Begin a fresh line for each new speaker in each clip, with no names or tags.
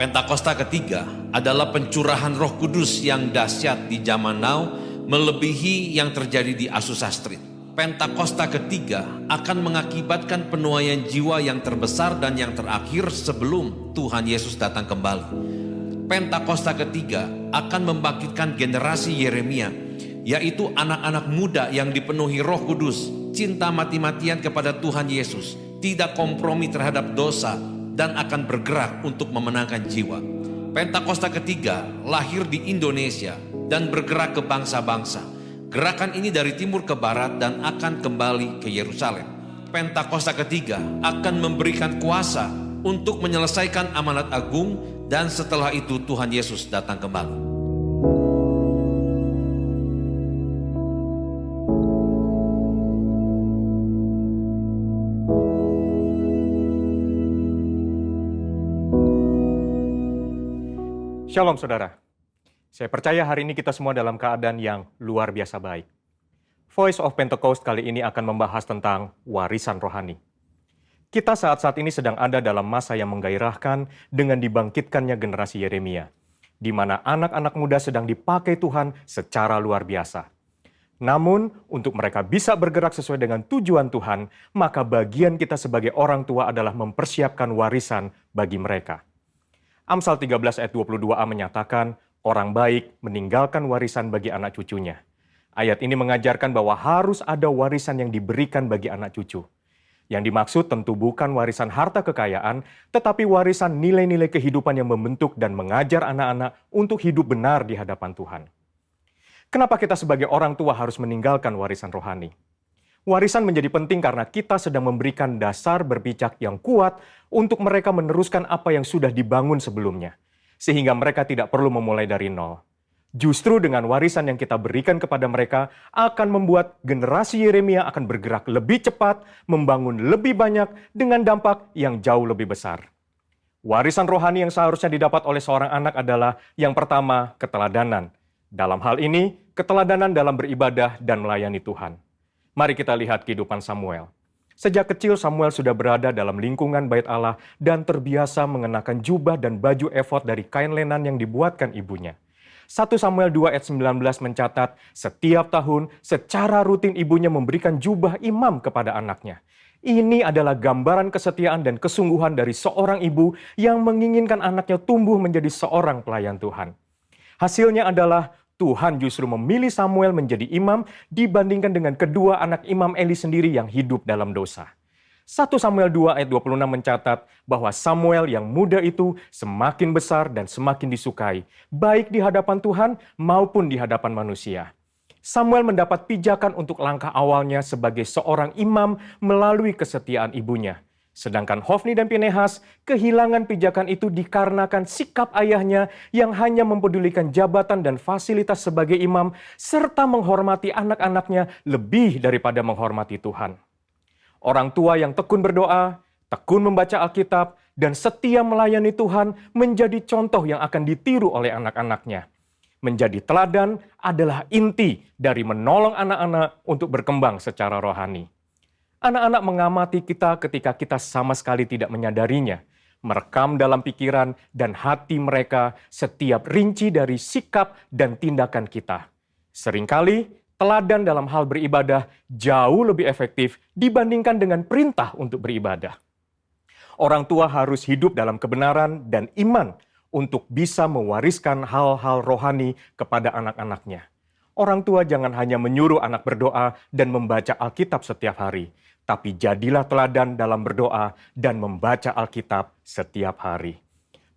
Pentakosta ketiga adalah pencurahan Roh Kudus yang dahsyat di zaman now, melebihi yang terjadi di Azusa Street. Pentakosta ketiga akan mengakibatkan penuaian jiwa yang terbesar dan yang terakhir sebelum Tuhan Yesus datang kembali. Pentakosta ketiga akan membangkitkan generasi Yeremia, yaitu anak-anak muda yang dipenuhi Roh Kudus, cinta mati-matian kepada Tuhan Yesus, tidak kompromi terhadap dosa, dan akan bergerak untuk memenangkan jiwa. Pentakosta ketiga lahir di Indonesia dan bergerak ke bangsa-bangsa. Gerakan ini dari timur ke barat dan akan kembali ke Yerusalem. Pentakosta ketiga akan memberikan kuasa untuk menyelesaikan amanat agung, dan setelah itu Tuhan Yesus datang kembali.
Shalom saudara, saya percaya hari ini kita semua dalam keadaan yang luar biasa baik. Voice of Pentecost kali ini akan membahas tentang warisan rohani. Kita saat ini sedang ada dalam masa yang menggairahkan dengan dibangkitkannya generasi Yeremia, di mana anak-anak muda sedang dipakai Tuhan secara luar biasa. Namun, untuk mereka bisa bergerak sesuai dengan tujuan Tuhan, maka bagian kita sebagai orang tua adalah mempersiapkan warisan bagi mereka. Amsal 13 ayat 22a menyatakan, orang baik meninggalkan warisan bagi anak cucunya. Ayat ini mengajarkan bahwa harus ada warisan yang diberikan bagi anak cucu. Yang dimaksud tentu bukan warisan harta kekayaan, tetapi warisan nilai-nilai kehidupan yang membentuk dan mengajar anak-anak untuk hidup benar di hadapan Tuhan. Kenapa kita sebagai orang tua harus meninggalkan warisan rohani? Warisan menjadi penting karena kita sedang memberikan dasar berpijak yang kuat untuk mereka meneruskan apa yang sudah dibangun sebelumnya, sehingga mereka tidak perlu memulai dari nol. Justru dengan warisan yang kita berikan kepada mereka akan membuat generasi Yeremia akan bergerak lebih cepat, membangun lebih banyak dengan dampak yang jauh lebih besar. Warisan rohani yang seharusnya didapat oleh seorang anak adalah yang pertama, keteladanan. Dalam hal ini, keteladanan dalam beribadah dan melayani Tuhan. Mari kita lihat kehidupan Samuel. Sejak kecil Samuel sudah berada dalam lingkungan bait Allah dan terbiasa mengenakan jubah dan baju efod dari kain lenan yang dibuatkan ibunya. 1 Samuel 2 ayat 19 mencatat, setiap tahun secara rutin ibunya memberikan jubah imam kepada anaknya. Ini adalah gambaran kesetiaan dan kesungguhan dari seorang ibu yang menginginkan anaknya tumbuh menjadi seorang pelayan Tuhan. Hasilnya adalah Tuhan justru memilih Samuel menjadi imam dibandingkan dengan kedua anak imam Eli sendiri yang hidup dalam dosa. 1 Samuel 2 ayat 26 mencatat bahwa Samuel yang muda itu semakin besar dan semakin disukai, baik di hadapan Tuhan maupun di hadapan manusia. Samuel mendapat pijakan untuk langkah awalnya sebagai seorang imam melalui kesetiaan ibunya. Sedangkan Hofni dan Pinehas kehilangan pijakan itu dikarenakan sikap ayahnya yang hanya mempedulikan jabatan dan fasilitas sebagai imam serta menghormati anak-anaknya lebih daripada menghormati Tuhan. Orang tua yang tekun berdoa, tekun membaca Alkitab, dan setia melayani Tuhan menjadi contoh yang akan ditiru oleh anak-anaknya. Menjadi teladan adalah inti dari menolong anak-anak untuk berkembang secara rohani. Anak-anak mengamati kita ketika kita sama sekali tidak menyadarinya, merekam dalam pikiran dan hati mereka setiap rinci dari sikap dan tindakan kita. Seringkali, teladan dalam hal beribadah jauh lebih efektif dibandingkan dengan perintah untuk beribadah. Orang tua harus hidup dalam kebenaran dan iman untuk bisa mewariskan hal-hal rohani kepada anak-anaknya. Orang tua jangan hanya menyuruh anak berdoa dan membaca Alkitab setiap hari, tapi jadilah teladan dalam berdoa dan membaca Alkitab setiap hari.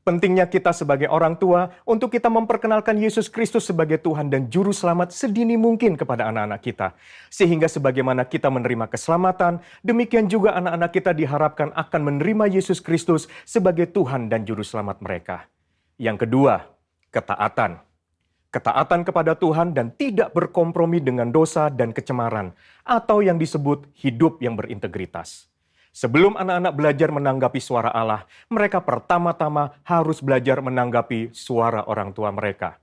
Pentingnya kita sebagai orang tua untuk kita memperkenalkan Yesus Kristus sebagai Tuhan dan Juru Selamat sedini mungkin kepada anak-anak kita. Sehingga sebagaimana kita menerima keselamatan, demikian juga anak-anak kita diharapkan akan menerima Yesus Kristus sebagai Tuhan dan Juru Selamat mereka. Yang kedua, ketaatan. Ketaatan kepada Tuhan dan tidak berkompromi dengan dosa dan kecemaran, atau yang disebut hidup yang berintegritas. Sebelum anak-anak belajar menanggapi suara Allah, mereka pertama-tama harus belajar menanggapi suara orang tua mereka.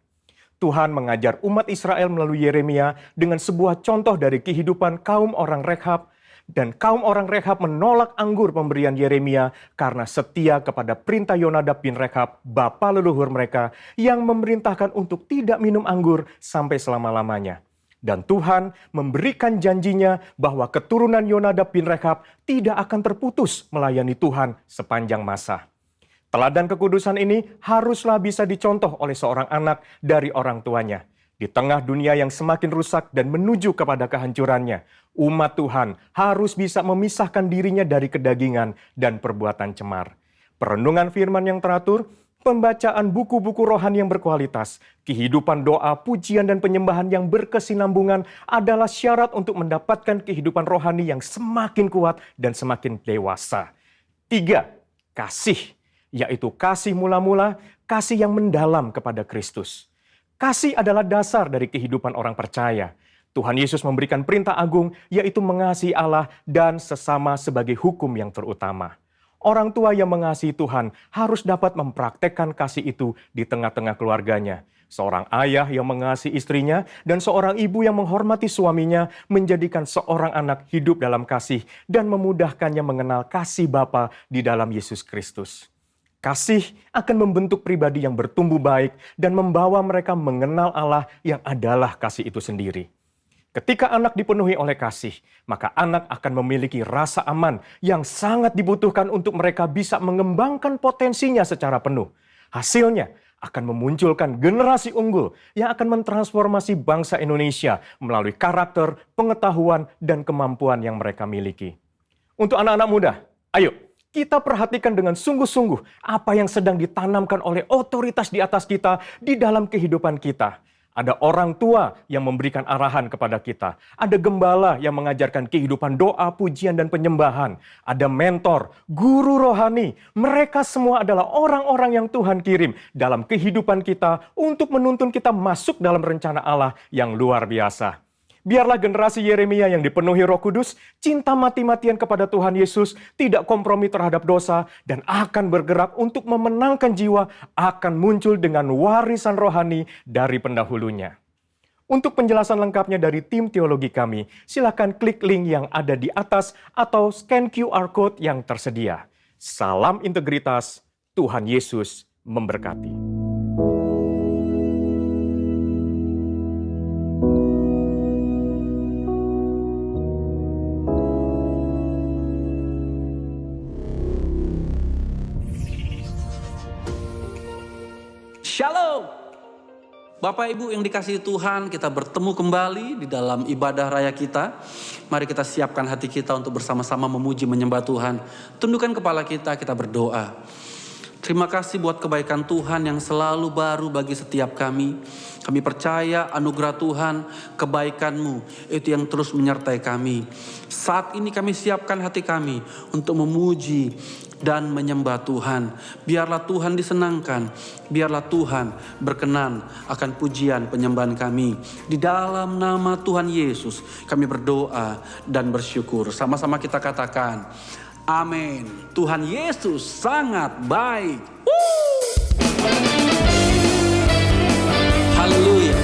Tuhan mengajar umat Israel melalui Yeremia dengan sebuah contoh dari kehidupan kaum orang Rekhab Dan kaum orang Rekhab menolak anggur pemberian Yeremia karena setia kepada perintah Yonadab bin Rekhab, bapa leluhur mereka, yang memerintahkan untuk tidak minum anggur sampai selama-lamanya. Dan Tuhan memberikan janjinya bahwa keturunan Yonadab bin Rekhab tidak akan terputus melayani Tuhan sepanjang masa. Teladan kekudusan ini haruslah bisa dicontoh oleh seorang anak dari orang tuanya. Di tengah dunia yang semakin rusak dan menuju kepada kehancurannya, umat Tuhan harus bisa memisahkan dirinya dari kedagingan dan perbuatan cemar. Perenungan firman yang teratur, pembacaan buku-buku rohani yang berkualitas, kehidupan doa, pujian, dan penyembahan yang berkesinambungan adalah syarat untuk mendapatkan kehidupan rohani yang semakin kuat dan semakin dewasa. 3. Kasih, yaitu kasih mula-mula, kasih yang mendalam kepada Kristus. Kasih adalah dasar dari kehidupan orang percaya. Tuhan Yesus memberikan perintah agung, yaitu mengasihi Allah dan sesama sebagai hukum yang terutama. Orang tua yang mengasihi Tuhan harus dapat mempraktekkan kasih itu di tengah-tengah keluarganya. Seorang ayah yang mengasihi istrinya dan seorang ibu yang menghormati suaminya menjadikan seorang anak hidup dalam kasih dan memudahkannya mengenal kasih Bapa di dalam Yesus Kristus. Kasih akan membentuk pribadi yang bertumbuh baik dan membawa mereka mengenal Allah yang adalah kasih itu sendiri. Ketika anak dipenuhi oleh kasih, maka anak akan memiliki rasa aman yang sangat dibutuhkan untuk mereka bisa mengembangkan potensinya secara penuh. Hasilnya akan memunculkan generasi unggul yang akan mentransformasi bangsa Indonesia melalui karakter, pengetahuan, dan kemampuan yang mereka miliki. Untuk anak-anak muda, ayo kita perhatikan dengan sungguh-sungguh apa yang sedang ditanamkan oleh otoritas di atas kita di dalam kehidupan kita. Ada orang tua yang memberikan arahan kepada kita. Ada gembala yang mengajarkan kehidupan doa, pujian, dan penyembahan. Ada mentor, guru rohani. Mereka semua adalah orang-orang yang Tuhan kirim dalam kehidupan kita untuk menuntun kita masuk dalam rencana Allah yang luar biasa. Biarlah generasi Yeremia yang dipenuhi Roh Kudus, cinta mati-matian kepada Tuhan Yesus, tidak kompromi terhadap dosa, dan akan bergerak untuk memenangkan jiwa, akan muncul dengan warisan rohani dari pendahulunya. Untuk penjelasan lengkapnya dari tim teologi kami, silakan klik link yang ada di atas atau scan QR Code yang tersedia. Salam integritas, Tuhan Yesus memberkati.
Shalom. Bapak Ibu yang dikasihi Tuhan, kita bertemu kembali di dalam ibadah raya kita. Mari kita siapkan hati kita untuk bersama-sama memuji menyembah Tuhan. Tundukkan kepala kita berdoa. Terima kasih buat kebaikan Tuhan yang selalu baru bagi setiap kami. Kami percaya anugerah Tuhan, kebaikan-Mu itu yang terus menyertai kami. Saat ini kami siapkan hati kami untuk memuji dan menyembah Tuhan. Biarlah Tuhan disenangkan, biarlah Tuhan berkenan akan pujian penyembahan kami. Di dalam nama Tuhan Yesus kami berdoa dan bersyukur. Sama-sama kita katakan, amin. Tuhan Yesus sangat baik. Haleluya.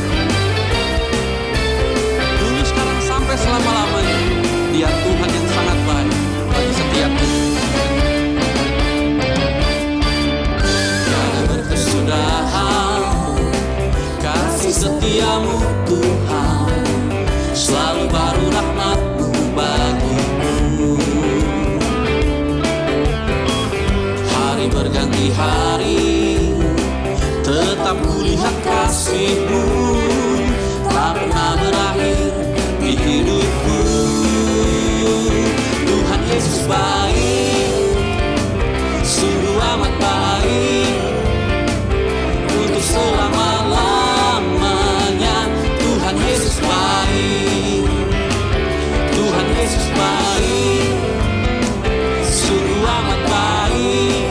Dulu, sekarang, sampai selama-lamanya, Dia Tuhan yang sangat baik bagi setiap kita. Tiada berkesudahan kasih setiamu Tuhan, selalu baru rahmat-Mu bagiku. Hari berganti hari, tetap kulihat kasih-Mu, tak pernah berakhir di hidupku. Tuhan Yesus baik, sungguh amat baik, untuk selama-lamanya. Tuhan Yesus baik, Tuhan Yesus baik, sungguh amat baik,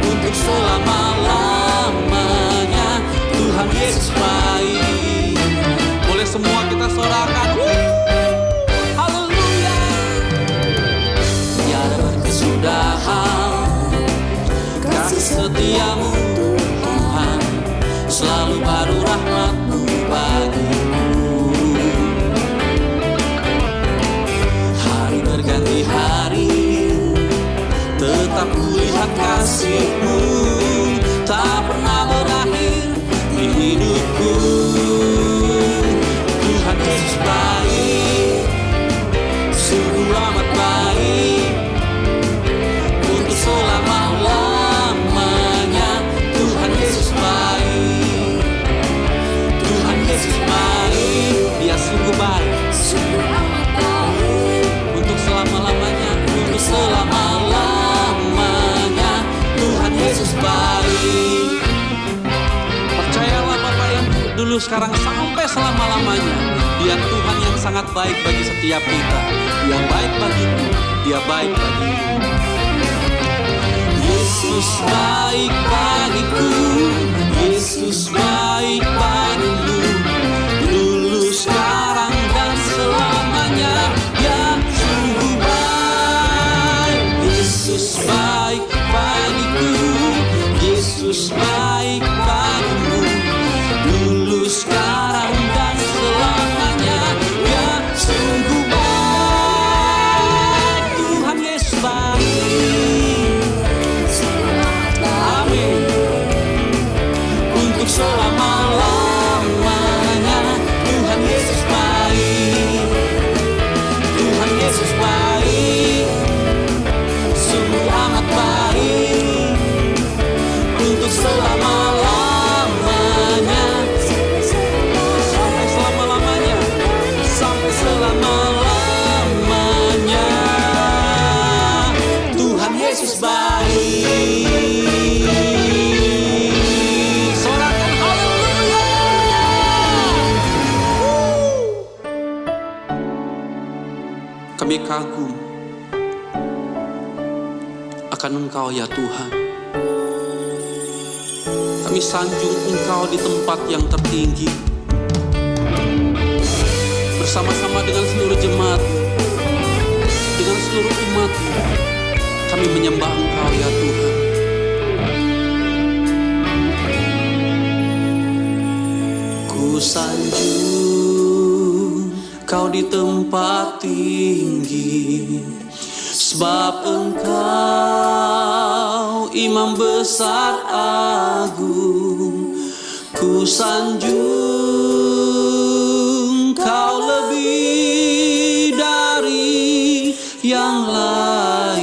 untuk selama-lamanya. Tuhan Yesus baik. Boleh semua kita sorakan, haleluya. Tiada berkesudahan kasih setiamu Tuhan, selalu baru rahmat-Mu bagiku. tetap kulihat kasih-Mu tak pernah berakhir di hidupku. Tuhan Yesus baik, sungguh amat baik, untuk selama-lamanya. Tuhan Yesus baik, Tuhan Yesus baik, Dia sungguh baik, untuk selama-lamanya, untuk selama-lamanya. Tuhan Yesus baik. Percayalah Bapak Ibu, dulu sekarang sampai selama-lamanya. Dia Tuhan yang sangat baik bagi setiap kita. Dia baik bagiku, Dia baik bagiku. Yesus baik bagiku, Yesus baik bagimu, dulu sekarang dan selamanya. Dia sungguh baik. Yesus baik bagiku, Yesus baik bagimu, dulu sekarang dan selamanya. Dia sungguh baik. Tuhan Yesus baik. Amin. Untuk selama-lamanya. Tuhan Yesus baik. Tuhan Yesus baik, sungguh amat baik, untuk selama-lamanya. Sampai selama-lamanya, sampai selama-lamanya. Tuhan Yesus baik. Sorakan haleluya. Kami kagum akan Engkau ya Tuhan. Kami sanjung Engkau di tempat yang tertinggi, bersama-sama dengan seluruh jemaat, dengan seluruh umat. Kami menyembah Engkau ya Tuhan. Ku sanjung Kau di tempat tinggi, sebab Engkau Imam besar agung. Ku sanjung Kau lebih dari yang lain,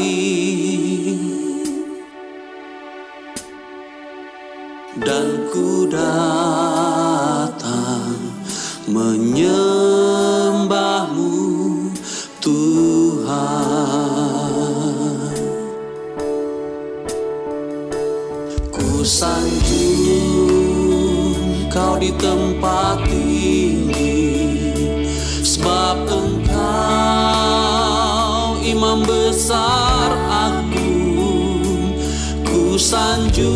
dan ku datang menyembah-Mu Tuhan. Ku sanjung Kau di tempat tinggi, sebab Engkau Imam besar agung. Ku sanjung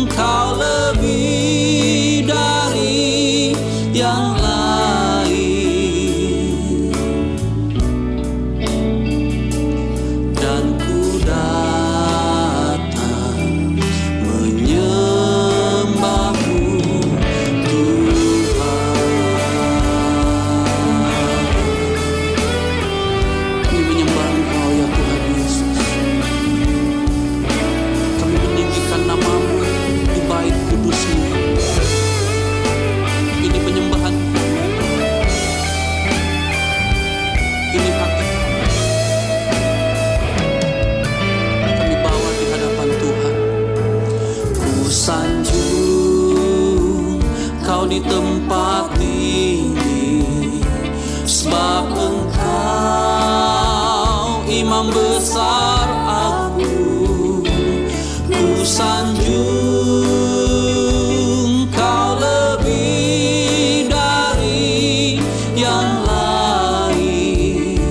Kau lebih dari yang lain, dan ku datang menyembah-Mu Tuhan. Kami menyembah Engkau ya Tuhan Yesus. Kami meninggikan nama-Mu di bait kudus-Mu. Ini penyembahan, ini hati kami bawa di hadapan Tuhan. Ku sanjung Kau di tempat tinggi, sebab Engkau Imam besar agung. Ku sanjung Kau lebih dari yang lain,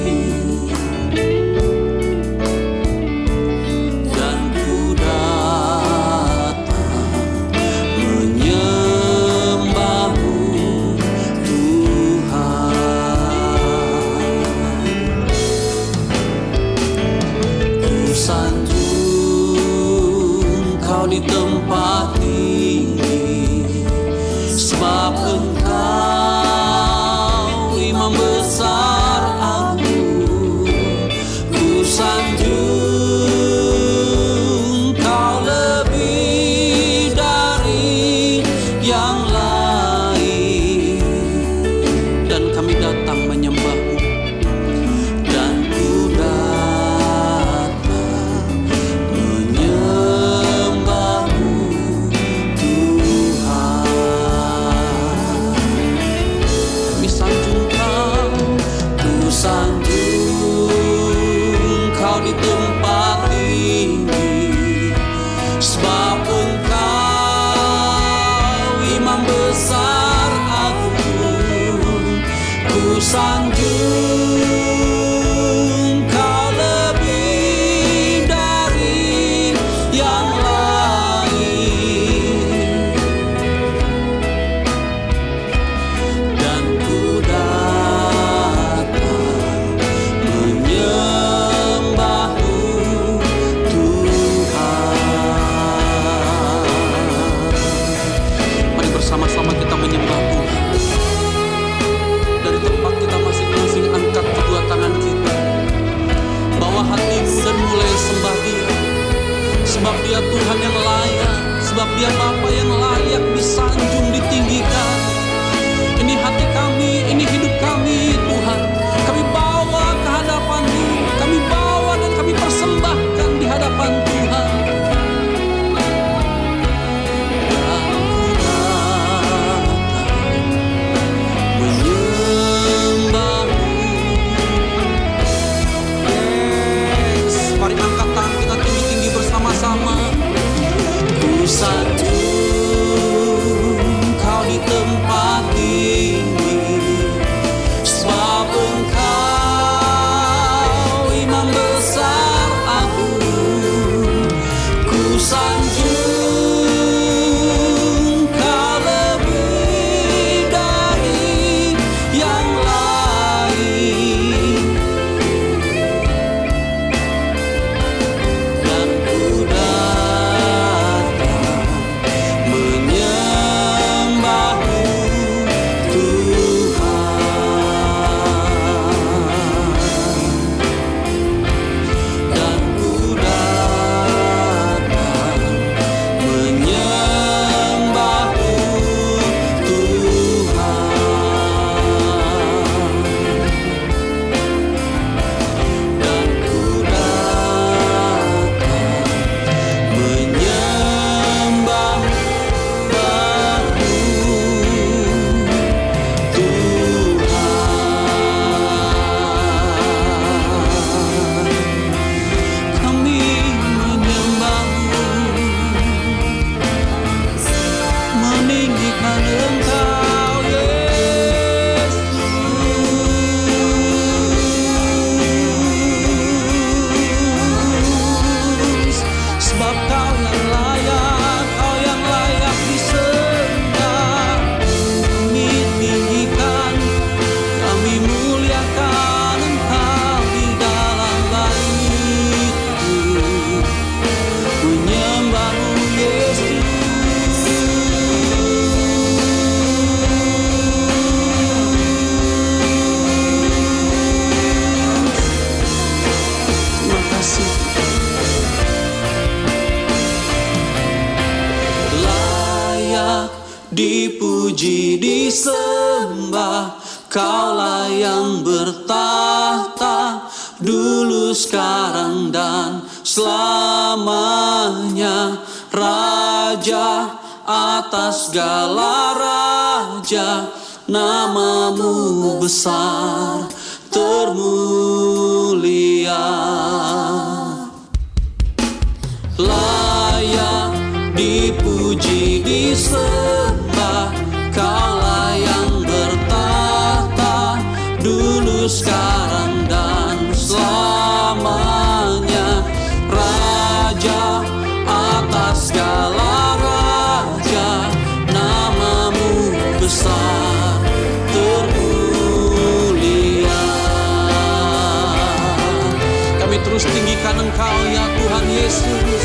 dan ku datang menyembah-Mu Tuhan. Ku sanjung Kau di tempat di tempat tinggi, sebab Engkau Imam besar agung. Ku sanjung Kau lebih dari yang lain, dan ku datang menyembah-Mu Tuhan. Mari bersama-sama kita menyembah Tuhan. Dari tempat kita masing-masing, angkat kedua tangan kita, bawa hatimu dan mulai sembah Dia. Sebab Dia Tuhan yang layak, sebab Dia Bapa yang layak disanjung, ditinggikan. Ini hati kami, ini hidup kami Tuhan. Kami bawa ke hadapan-Mu, kami bawa dan kami persembahkan di hadapan Tuhan. Dan ku datang menyembah-Mu. Yes, mari angkat tangan kita tinggi-tinggi bersama-sama. Ku sanjung Kau di tempat tinggi, sebab Engkau Imam besar agung. Ku sanjung Kau lebih dari yang lain, dan ku datang menyembah-Mu Tuhan. Dan ku datang menyembah-Mu Tuhan. Dan ku datang menyembah-Mu Tuhan. Kami menyembah-Mu, meninggikan Engkau Yesus. Sebab Kau yang layak disembah. Kami tinggikan, kami muliakan Engkau di dalam baitku. Menyembah-Mu Yesus. Terima kasih. Layak dipuji, disembah, Kaulah yang bertahta, dulu, sekarang, dan selamanya. Raja atas segala raja, nama-Mu besar termulia. Layak dipuji, disembah, Kaulah yang bertahta, dulu, sekarang, dan selamanya. Raja atas segala raja, nama-Mu besar termulia. Kami terus tinggikan Engkau ya Tuhan Yesus.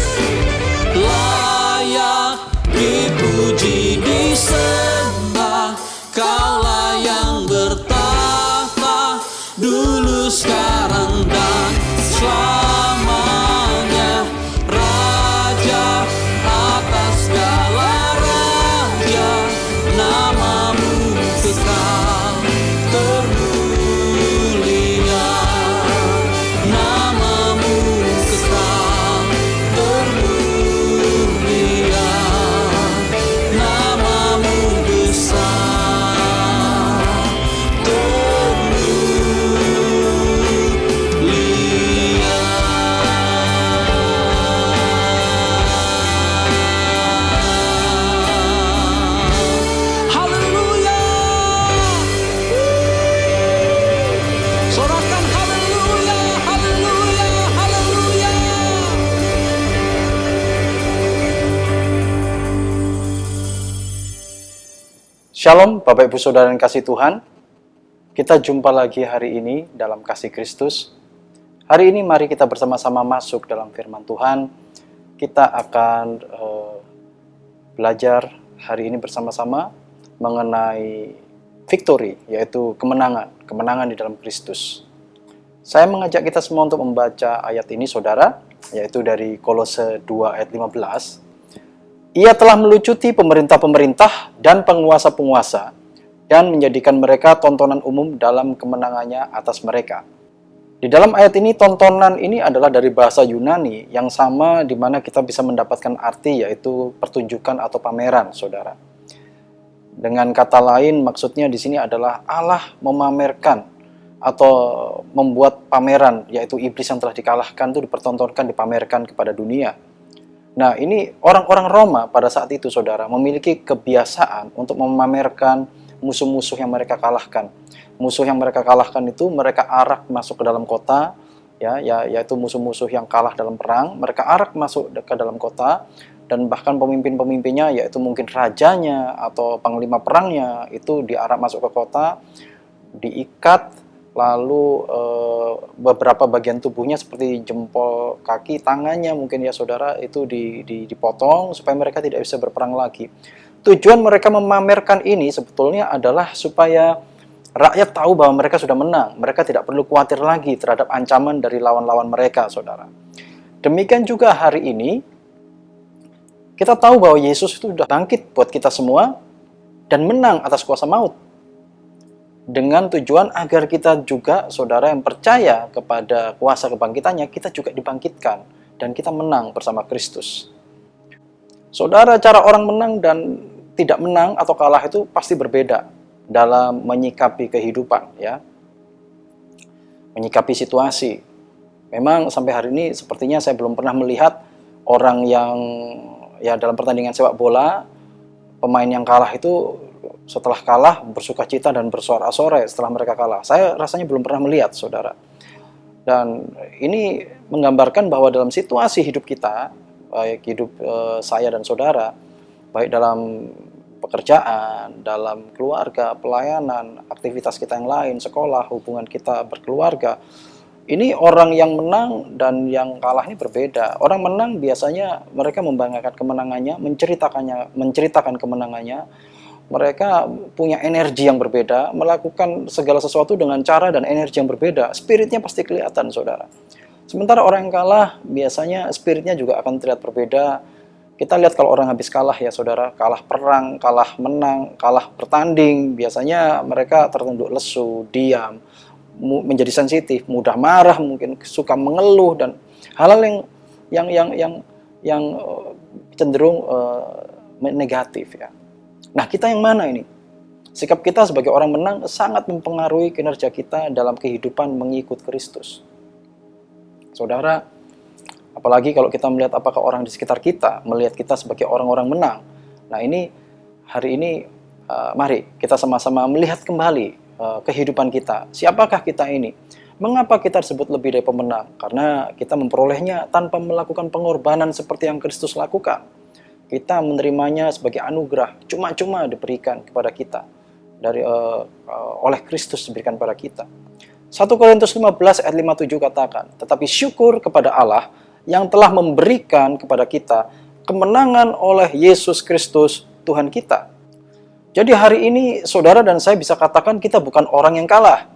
Layak dipuji, disembah, Kaulah yang bertahta, dulu, sekarang, dan selamanya. Raja atas segala raja, nama-Mu kekal termulia. Nama-Mu kekal termulia. Nama-Mu besar.
Shalom Bapak Ibu Saudara yang kasih Tuhan. Kita jumpa lagi hari ini dalam kasih Kristus. Hari ini mari kita bersama-sama masuk dalam firman Tuhan. Kita akan belajar hari ini bersama-sama mengenai victory, yaitu kemenangan di dalam Kristus. Saya mengajak kita semua untuk membaca ayat ini saudara, yaitu dari Kolose 2 ayat 15. Ia telah melucuti pemerintah-pemerintah dan penguasa-penguasa dan menjadikan mereka tontonan umum dalam kemenangannya atas mereka. Di dalam ayat ini, tontonan ini adalah dari bahasa Yunani yang sama di mana kita bisa mendapatkan arti yaitu pertunjukan atau pameran, saudara. Dengan kata lain, maksudnya di sini adalah Allah memamerkan atau membuat pameran, yaitu iblis yang telah dikalahkan itu dipertontonkan, dipamerkan kepada dunia. Nah, ini orang-orang Roma pada saat itu, saudara, memiliki kebiasaan untuk memamerkan musuh-musuh yang mereka kalahkan. Musuh yang mereka kalahkan itu mereka arak masuk ke dalam kota, yaitu musuh-musuh yang kalah dalam perang. Mereka arak masuk ke dalam kota, dan bahkan pemimpin-pemimpinnya, yaitu mungkin rajanya atau panglima perangnya, itu diarak masuk ke kota, diikat, lalu beberapa bagian tubuhnya seperti jempol kaki, tangannya mungkin ya saudara, itu dipotong supaya mereka tidak bisa berperang lagi. Tujuan mereka memamerkan ini sebetulnya adalah supaya rakyat tahu bahwa mereka sudah menang. Mereka tidak perlu khawatir lagi terhadap ancaman dari lawan-lawan mereka, saudara. Demikian juga hari ini, kita tahu bahwa Yesus itu sudah bangkit buat kita semua dan menang atas kuasa maut. Dengan tujuan agar kita juga, saudara yang percaya kepada kuasa kebangkitannya, kita juga dibangkitkan dan kita menang bersama Kristus. Saudara, cara orang menang dan tidak menang atau kalah itu pasti berbeda dalam menyikapi kehidupan, ya. Menyikapi situasi. Memang sampai hari ini sepertinya saya belum pernah melihat orang yang dalam pertandingan sepak bola, pemain yang kalah itu setelah kalah bersukacita dan bersorak-sorai setelah mereka kalah. Saya rasanya belum pernah melihat, saudara. Dan ini menggambarkan bahwa dalam situasi hidup kita, baik hidup saya dan saudara, baik dalam pekerjaan, dalam keluarga, pelayanan, aktivitas kita yang lain, sekolah, hubungan kita berkeluarga, ini orang yang menang dan yang kalah ini berbeda. Orang menang biasanya mereka membanggakan kemenangannya, menceritakan kemenangannya. Mereka punya energi yang berbeda, melakukan segala sesuatu dengan cara dan energi yang berbeda. Spiritnya pasti kelihatan, saudara. Sementara orang yang kalah, biasanya spiritnya juga akan terlihat berbeda. Kita lihat kalau orang habis kalah ya, saudara, kalah perang, kalah menang, kalah bertanding, biasanya mereka tertunduk lesu, diam, menjadi sensitif, mudah marah, mungkin suka mengeluh, dan hal-hal yang cenderung negatif, ya. Nah, kita yang mana ini? Sikap kita sebagai orang menang sangat mempengaruhi kinerja kita dalam kehidupan mengikut Kristus. Saudara, apalagi kalau kita melihat apakah orang di sekitar kita melihat kita sebagai orang-orang menang. Nah, ini hari ini mari kita sama-sama melihat kembali kehidupan kita. Siapakah kita ini? Mengapa kita disebut lebih dari pemenang? Karena kita memperolehnya tanpa melakukan pengorbanan seperti yang Kristus lakukan. Kita menerimanya sebagai anugerah, cuma-cuma diberikan kepada kita oleh Kristus diberikan kepada kita. 1 Korintus 15 ayat 57 katakan, tetapi syukur kepada Allah yang telah memberikan kepada kita kemenangan oleh Yesus Kristus Tuhan kita. Jadi hari ini saudara dan saya bisa katakan kita bukan orang yang kalah.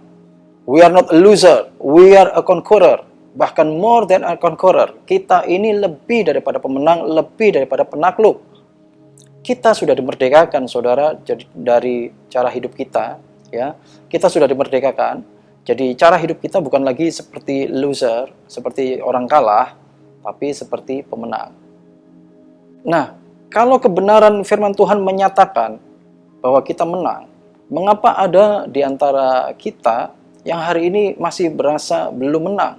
We are not a loser, we are a conqueror. Bahkan more than a conqueror. Kita ini lebih daripada pemenang, lebih daripada penakluk. Kita sudah dimerdekakan, saudara, jadi dari cara hidup kita, ya. Kita sudah dimerdekakan. Jadi cara hidup kita bukan lagi seperti loser, seperti orang kalah, tapi seperti pemenang. Nah, kalau kebenaran firman Tuhan menyatakan bahwa kita menang, mengapa ada di antara kita yang hari ini masih berasa belum menang?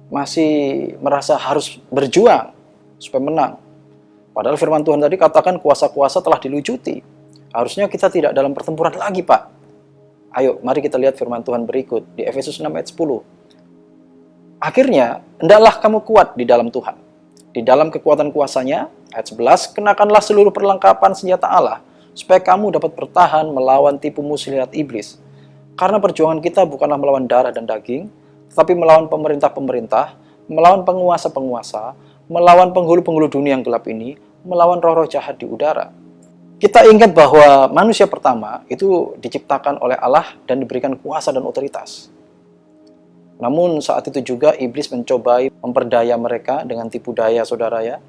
Masih merasa harus berjuang supaya menang. Padahal firman Tuhan tadi katakan kuasa-kuasa telah dilucuti. Harusnya kita tidak dalam pertempuran lagi, Pak. Ayo, mari kita lihat firman Tuhan berikut di Efesus 6 ayat 10. Akhirnya, hendaklah kamu kuat di dalam Tuhan. Di dalam kekuatan kuasanya, ayat 11, kenakanlah seluruh perlengkapan senjata Allah, supaya kamu dapat bertahan melawan tipu muslihat iblis. Karena perjuangan kita bukanlah melawan darah dan daging, tetapi melawan pemerintah-pemerintah, melawan penguasa-penguasa, melawan penghulu-penghulu dunia yang gelap ini, melawan roh-roh jahat di udara. Kita ingat bahwa manusia pertama itu diciptakan oleh Allah dan diberikan kuasa dan otoritas. Namun saat itu juga iblis mencobai memperdaya mereka dengan tipu daya, saudara ya.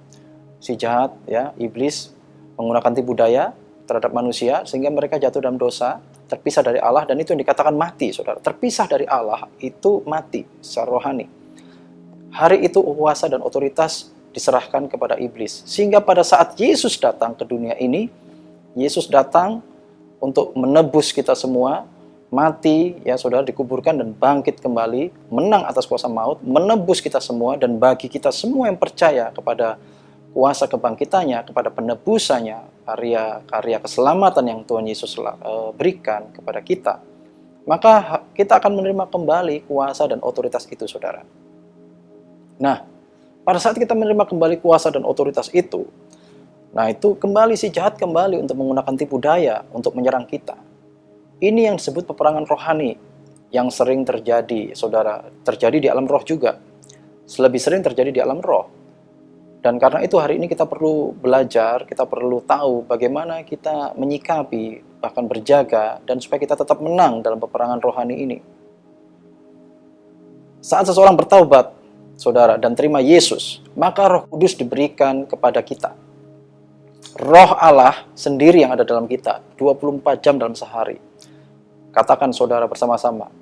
Si jahat ya, iblis menggunakan tipu daya terhadap manusia sehingga mereka jatuh dalam dosa, terpisah dari Allah, dan itu yang dikatakan mati, saudara. Terpisah dari Allah itu mati secara rohani. Hari itu kuasa dan otoritas diserahkan kepada iblis. Sehingga pada saat Yesus datang ke dunia ini, Yesus datang untuk menebus kita semua, mati, ya saudara, dikuburkan dan bangkit kembali, menang atas kuasa maut, menebus kita semua, dan bagi kita semua yang percaya kepada kuasa kebangkitannya, kepada penebusannya, karya keselamatan yang Tuhan Yesus berikan kepada kita, maka kita akan menerima kembali kuasa dan otoritas itu, saudara. Nah, pada saat kita menerima kembali kuasa dan otoritas itu, nah itu kembali si jahat kembali untuk menggunakan tipu daya untuk menyerang kita. Ini yang disebut peperangan rohani yang sering terjadi, saudara. Terjadi di alam roh juga. Lebih sering terjadi di alam roh. Dan karena itu hari ini kita perlu belajar, kita perlu tahu bagaimana kita menyikapi, bahkan berjaga, dan supaya kita tetap menang dalam peperangan rohani ini. Saat seseorang bertaubat, saudara, dan terima Yesus, maka Roh Kudus diberikan kepada kita. Roh Allah sendiri yang ada dalam kita, 24 jam dalam sehari. Katakan saudara bersama-sama,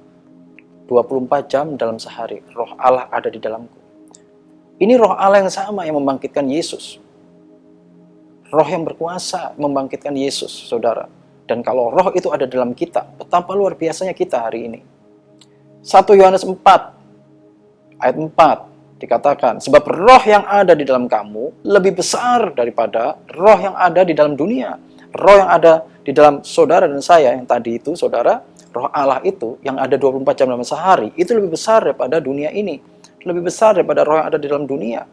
24 jam dalam sehari, Roh Allah ada di dalamku. Ini Roh Allah yang sama yang membangkitkan Yesus. Roh yang berkuasa membangkitkan Yesus, saudara. Dan kalau roh itu ada dalam kita, betapa luar biasanya kita hari ini. 1 Yohanes 4, ayat 4, dikatakan, sebab roh yang ada di dalam kamu lebih besar daripada roh yang ada di dalam dunia. Roh yang ada di dalam saudara dan saya yang tadi itu, saudara, roh Allah itu yang ada 24 jam dalam sehari, itu lebih besar daripada dunia ini. Lebih besar daripada roh yang ada di dalam dunia.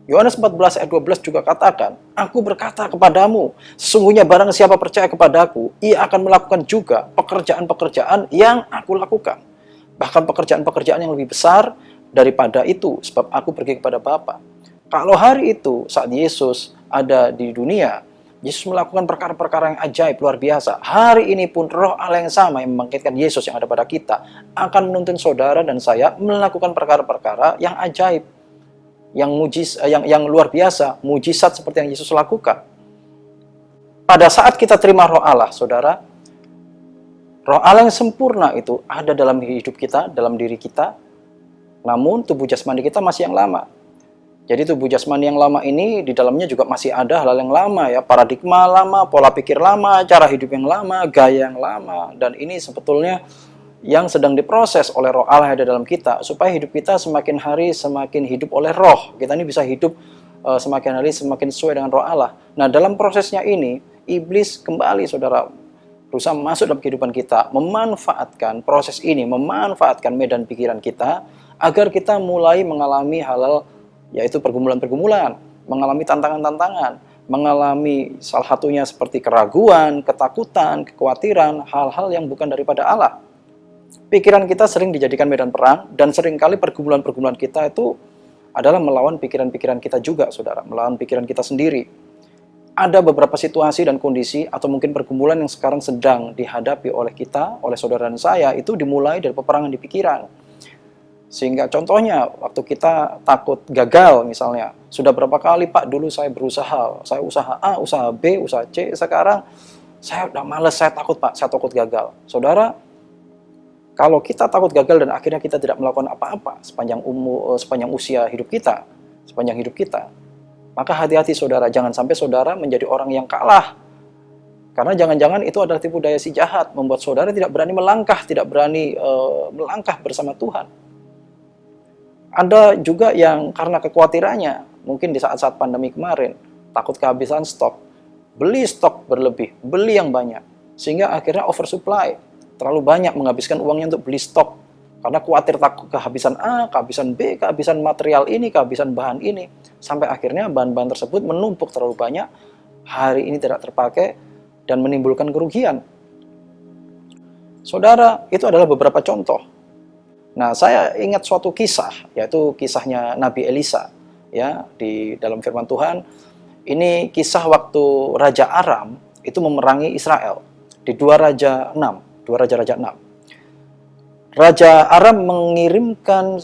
Yohanes 14 ayat 12 juga katakan, aku berkata kepadamu, sesungguhnya barang siapa percaya kepadaku, ia akan melakukan juga pekerjaan-pekerjaan yang aku lakukan. Bahkan pekerjaan-pekerjaan yang lebih besar daripada itu, sebab aku pergi kepada Bapa. Kalau hari itu, saat Yesus ada di dunia, Yesus melakukan perkara-perkara yang ajaib, luar biasa. Hari ini pun roh Allah yang sama yang membangkitkan Yesus yang ada pada kita akan menuntun saudara dan saya melakukan perkara-perkara yang ajaib, yang luar biasa, mujizat seperti yang Yesus lakukan. Pada saat kita terima roh Allah, saudara, roh Allah yang sempurna itu ada dalam hidup kita, dalam diri kita, namun tubuh jasmani kita masih yang lama. Jadi tubuh jasmani yang lama ini di dalamnya juga masih ada hal-hal yang lama ya, paradigma lama, pola pikir lama, cara hidup yang lama, gaya yang lama, dan ini sebetulnya yang sedang diproses oleh roh Allah yang ada dalam kita supaya hidup kita semakin hari semakin hidup oleh roh. Kita ini bisa hidup semakin hari semakin sesuai dengan roh Allah. Nah, dalam prosesnya ini iblis kembali, saudara, berusaha masuk dalam kehidupan kita, memanfaatkan proses ini, memanfaatkan medan pikiran kita agar kita mulai mengalami hal-hal, yaitu pergumulan-pergumulan, mengalami tantangan-tantangan, mengalami salah satunya seperti keraguan, ketakutan, kekhawatiran, hal-hal yang bukan daripada Allah. Pikiran kita sering dijadikan medan perang, dan seringkali pergumulan-pergumulan kita itu adalah melawan pikiran-pikiran kita juga, saudara, melawan pikiran kita sendiri. Ada beberapa situasi dan kondisi, atau mungkin pergumulan yang sekarang sedang dihadapi oleh kita, oleh saudara dan saya, itu dimulai dari peperangan di pikiran. Sehingga contohnya, waktu kita takut gagal misalnya, sudah berapa kali Pak dulu saya berusaha, saya usaha A, usaha B, usaha C, sekarang saya udah males, saya takut Pak, saya takut gagal. Saudara, kalau kita takut gagal dan akhirnya kita tidak melakukan apa-apa sepanjang usia hidup kita, sepanjang hidup kita, maka hati-hati saudara, jangan sampai saudara menjadi orang yang kalah. Karena jangan-jangan itu adalah tipu daya si jahat, membuat saudara tidak berani melangkah, tidak berani melangkah bersama Tuhan. Ada juga yang karena kekhawatirannya, mungkin di saat-saat pandemi kemarin, takut kehabisan stok, beli stok berlebih, beli yang banyak, sehingga akhirnya oversupply, terlalu banyak menghabiskan uangnya untuk beli stok, karena khawatir takut kehabisan A, kehabisan B, kehabisan material ini, kehabisan bahan ini, sampai akhirnya bahan-bahan tersebut menumpuk terlalu banyak, hari ini tidak terpakai, dan menimbulkan kerugian. Saudara, itu adalah beberapa contoh. Nah, saya ingat suatu kisah, yaitu kisahnya Nabi Elisa, ya, di dalam firman Tuhan. Ini kisah waktu Raja Aram itu memerangi Israel di 2 Raja 6, 2 Raja-Raja 6. Raja Aram mengirimkan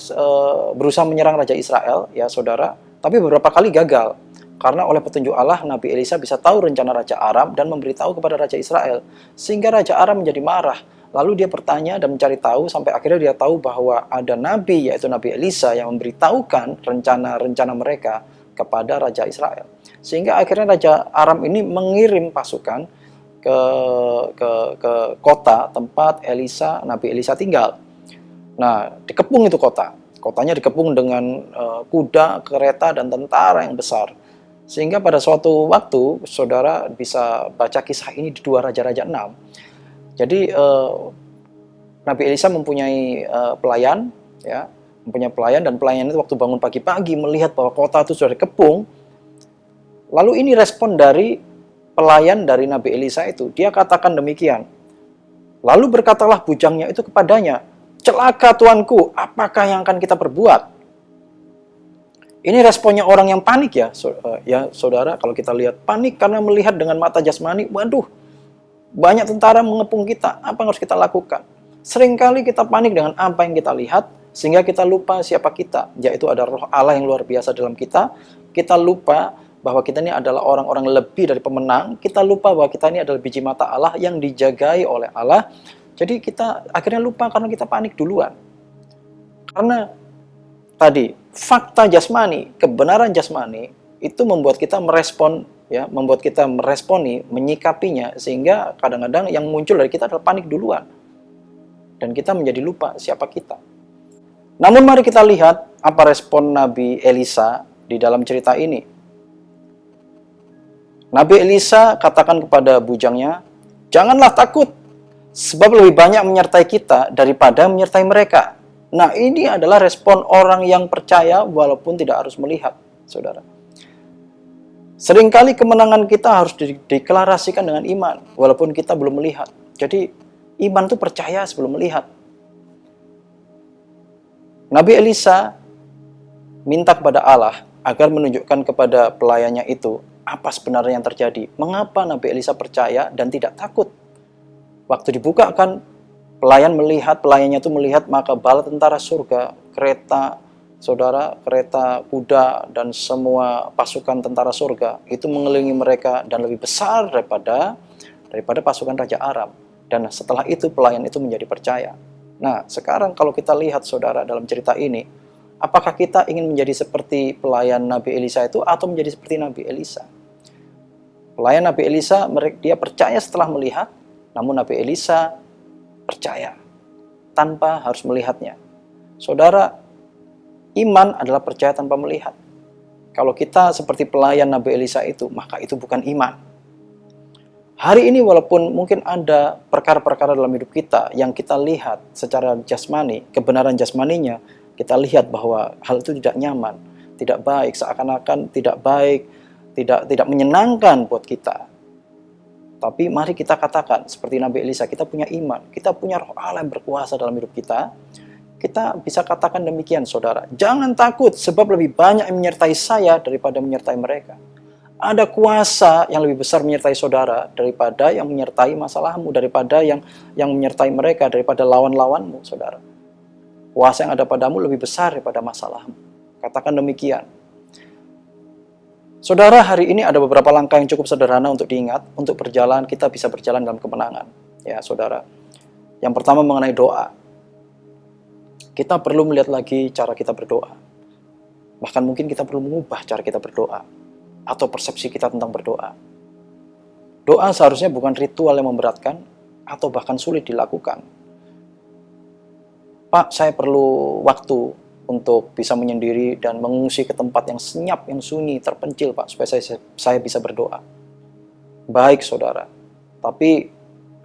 berusaha menyerang Raja Israel, ya saudara, tapi beberapa kali gagal. Karena oleh petunjuk Allah, Nabi Elisa bisa tahu rencana Raja Aram dan memberitahu kepada Raja Israel. Sehingga Raja Aram menjadi marah. Lalu dia bertanya dan mencari tahu sampai akhirnya dia tahu bahwa ada nabi, yaitu Nabi Elisa, yang memberitahukan rencana-rencana mereka kepada Raja Israel. Sehingga akhirnya Raja Aram ini mengirim pasukan ke kota tempat Nabi Elisa tinggal. Nah, dikepung itu kota. Kotanya dikepung dengan kuda, kereta, dan tentara yang besar. Sehingga pada suatu waktu, saudara bisa baca kisah ini di 2 Raja-Raja 6. Jadi Nabi Elisa mempunyai pelayan, ya, mempunyai pelayan, dan pelayan itu waktu bangun pagi-pagi melihat bahwa kota itu sudah dikepung. Lalu ini respon dari pelayan dari Nabi Elisa itu. Dia katakan demikian. Lalu berkatalah bujangnya itu kepadanya, "Celaka tuanku, apakah yang akan kita perbuat?" Ini responnya orang yang panik, ya saudara. Kalau kita lihat panik karena melihat dengan mata jasmani, waduh, banyak tentara mengepung kita, apa yang harus kita lakukan? Seringkali kita panik dengan apa yang kita lihat, sehingga kita lupa siapa kita, yaitu ada roh Allah yang luar biasa dalam kita. Kita lupa bahwa kita ini adalah orang-orang lebih dari pemenang. Kita lupa bahwa kita ini adalah biji mata Allah yang dijagai oleh Allah. Jadi kita akhirnya lupa karena kita panik duluan. Karena tadi, fakta jasmani, kebenaran jasmani, itu membuat kita merespon, ya, membuat kita meresponi, menyikapinya, sehingga kadang-kadang yang muncul dari kita adalah panik duluan. Dan kita menjadi lupa siapa kita. Namun mari kita lihat apa respon Nabi Elisa di dalam cerita ini. Nabi Elisa katakan kepada bujangnya, "Janganlah takut, sebab lebih banyak menyertai kita daripada menyertai mereka." Nah, ini adalah respon orang yang percaya walaupun tidak harus melihat, saudara. Seringkali kemenangan kita harus dideklarasikan dengan iman, walaupun kita belum melihat. Jadi, iman itu percaya sebelum melihat. Nabi Elisa minta kepada Allah agar menunjukkan kepada pelayannya itu apa sebenarnya yang terjadi. Mengapa Nabi Elisa percaya dan tidak takut? Waktu dibukakan, pelayannya itu melihat, maka bala tentara surga, kereta, saudara, kereta, kuda, dan semua pasukan tentara surga itu mengelilingi mereka dan lebih besar daripada pasukan Raja Aram. Dan setelah itu pelayan itu menjadi percaya. Nah, sekarang kalau kita lihat, saudara, dalam cerita ini, apakah kita ingin menjadi seperti pelayan Nabi Elisa itu atau menjadi seperti Nabi Elisa? Pelayan Nabi Elisa, dia percaya setelah melihat, namun Nabi Elisa percaya tanpa harus melihatnya. Saudara, iman adalah percaya tanpa melihat. Kalau kita seperti pelayan Nabi Elisa itu, maka itu bukan iman. Hari ini walaupun mungkin ada perkara-perkara dalam hidup kita yang kita lihat secara jasmani, kebenaran jasmaninya, kita lihat bahwa hal itu tidak nyaman, tidak baik, seakan-akan tidak baik, tidak menyenangkan buat kita. Tapi mari kita katakan seperti Nabi Elisa, kita punya iman, kita punya roh Allah yang berkuasa dalam hidup kita. Kita bisa katakan demikian, saudara. Jangan takut, sebab lebih banyak yang menyertai saya daripada menyertai mereka. Ada kuasa yang lebih besar menyertai saudara daripada yang menyertai masalahmu, daripada yang menyertai mereka, daripada lawan-lawanmu, saudara. Kuasa yang ada padamu lebih besar daripada masalahmu. Katakan demikian. Saudara, hari ini ada beberapa langkah yang cukup sederhana untuk diingat, untuk berjalan, kita bisa berjalan dalam kemenangan. Ya, saudara. Yang pertama mengenai doa. Kita perlu melihat lagi cara kita berdoa. Bahkan mungkin kita perlu mengubah cara kita berdoa. Atau persepsi kita tentang berdoa. Doa seharusnya bukan ritual yang memberatkan, atau bahkan sulit dilakukan. Pak, saya perlu waktu untuk bisa menyendiri dan mengungsi ke tempat yang senyap, yang sunyi, terpencil, Pak, supaya saya bisa berdoa. Baik, saudara. Tapi,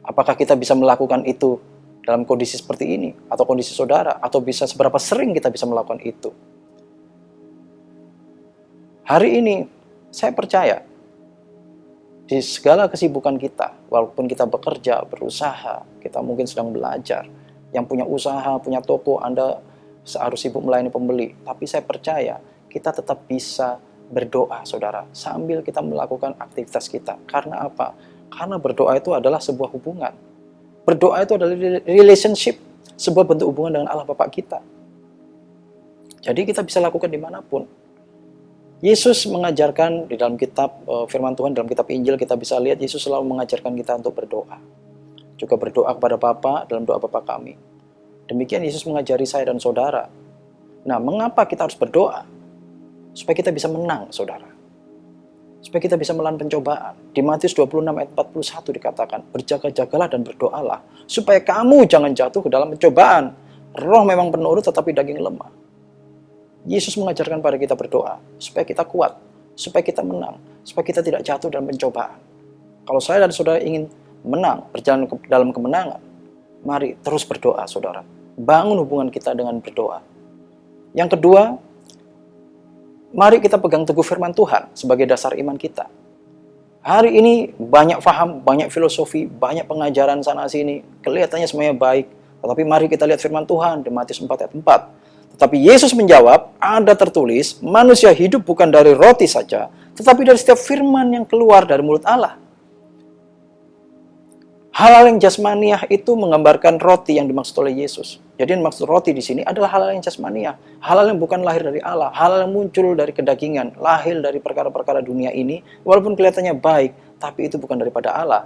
apakah kita bisa melakukan itu dalam kondisi seperti ini, atau kondisi saudara, atau bisa seberapa sering kita bisa melakukan itu? Hari ini, saya percaya, Di segala kesibukan kita, walaupun kita bekerja, berusaha, kita mungkin sedang belajar, yang punya usaha, punya toko, Anda harus sibuk melayani pembeli. Tapi saya percaya kita tetap bisa berdoa, saudara, sambil kita melakukan aktivitas kita. Karena apa? Karena berdoa itu adalah sebuah hubungan. Berdoa itu adalah relationship, sebuah bentuk hubungan dengan Allah Bapa kita. Jadi kita bisa lakukan dimanapun. Yesus mengajarkan di dalam kitab firman Tuhan, dalam kitab Injil kita bisa lihat Yesus selalu mengajarkan kita untuk berdoa. Juga berdoa kepada Bapa dalam doa Bapa kami. Demikian Yesus mengajari saya dan saudara. Nah, mengapa kita harus berdoa? Supaya kita bisa menang, saudara. Supaya kita bisa melawan pencobaan. Di Matius 26 ayat 41 dikatakan, berjaga-jagalah dan berdoalah, supaya kamu jangan jatuh ke dalam pencobaan. Roh memang penurut tetapi daging lemah. Yesus mengajarkan pada kita berdoa, supaya kita kuat, supaya kita menang, supaya kita tidak jatuh dalam pencobaan. Kalau saya dan saudara ingin menang, berjalan dalam kemenangan, mari terus berdoa, saudara. Bangun hubungan kita dengan berdoa. Yang kedua, mari kita pegang teguh firman Tuhan sebagai dasar iman kita. Hari ini banyak faham, banyak filosofi, banyak pengajaran sana-sini, kelihatannya semuanya baik. Tetapi mari kita lihat firman Tuhan di Matius 4 ayat 4. Tetapi Yesus menjawab, ada tertulis, manusia hidup bukan dari roti saja, tetapi dari setiap firman yang keluar dari mulut Allah. Hal-hal yang jasmaniah itu menggambarkan roti yang dimaksud oleh Yesus. Jadi yang dimaksud roti di sini adalah hal-hal yang jasmaniah, hal-hal yang bukan lahir dari Allah, hal-hal yang muncul dari kedagingan, lahir dari perkara-perkara dunia ini, walaupun kelihatannya baik, tapi itu bukan daripada Allah.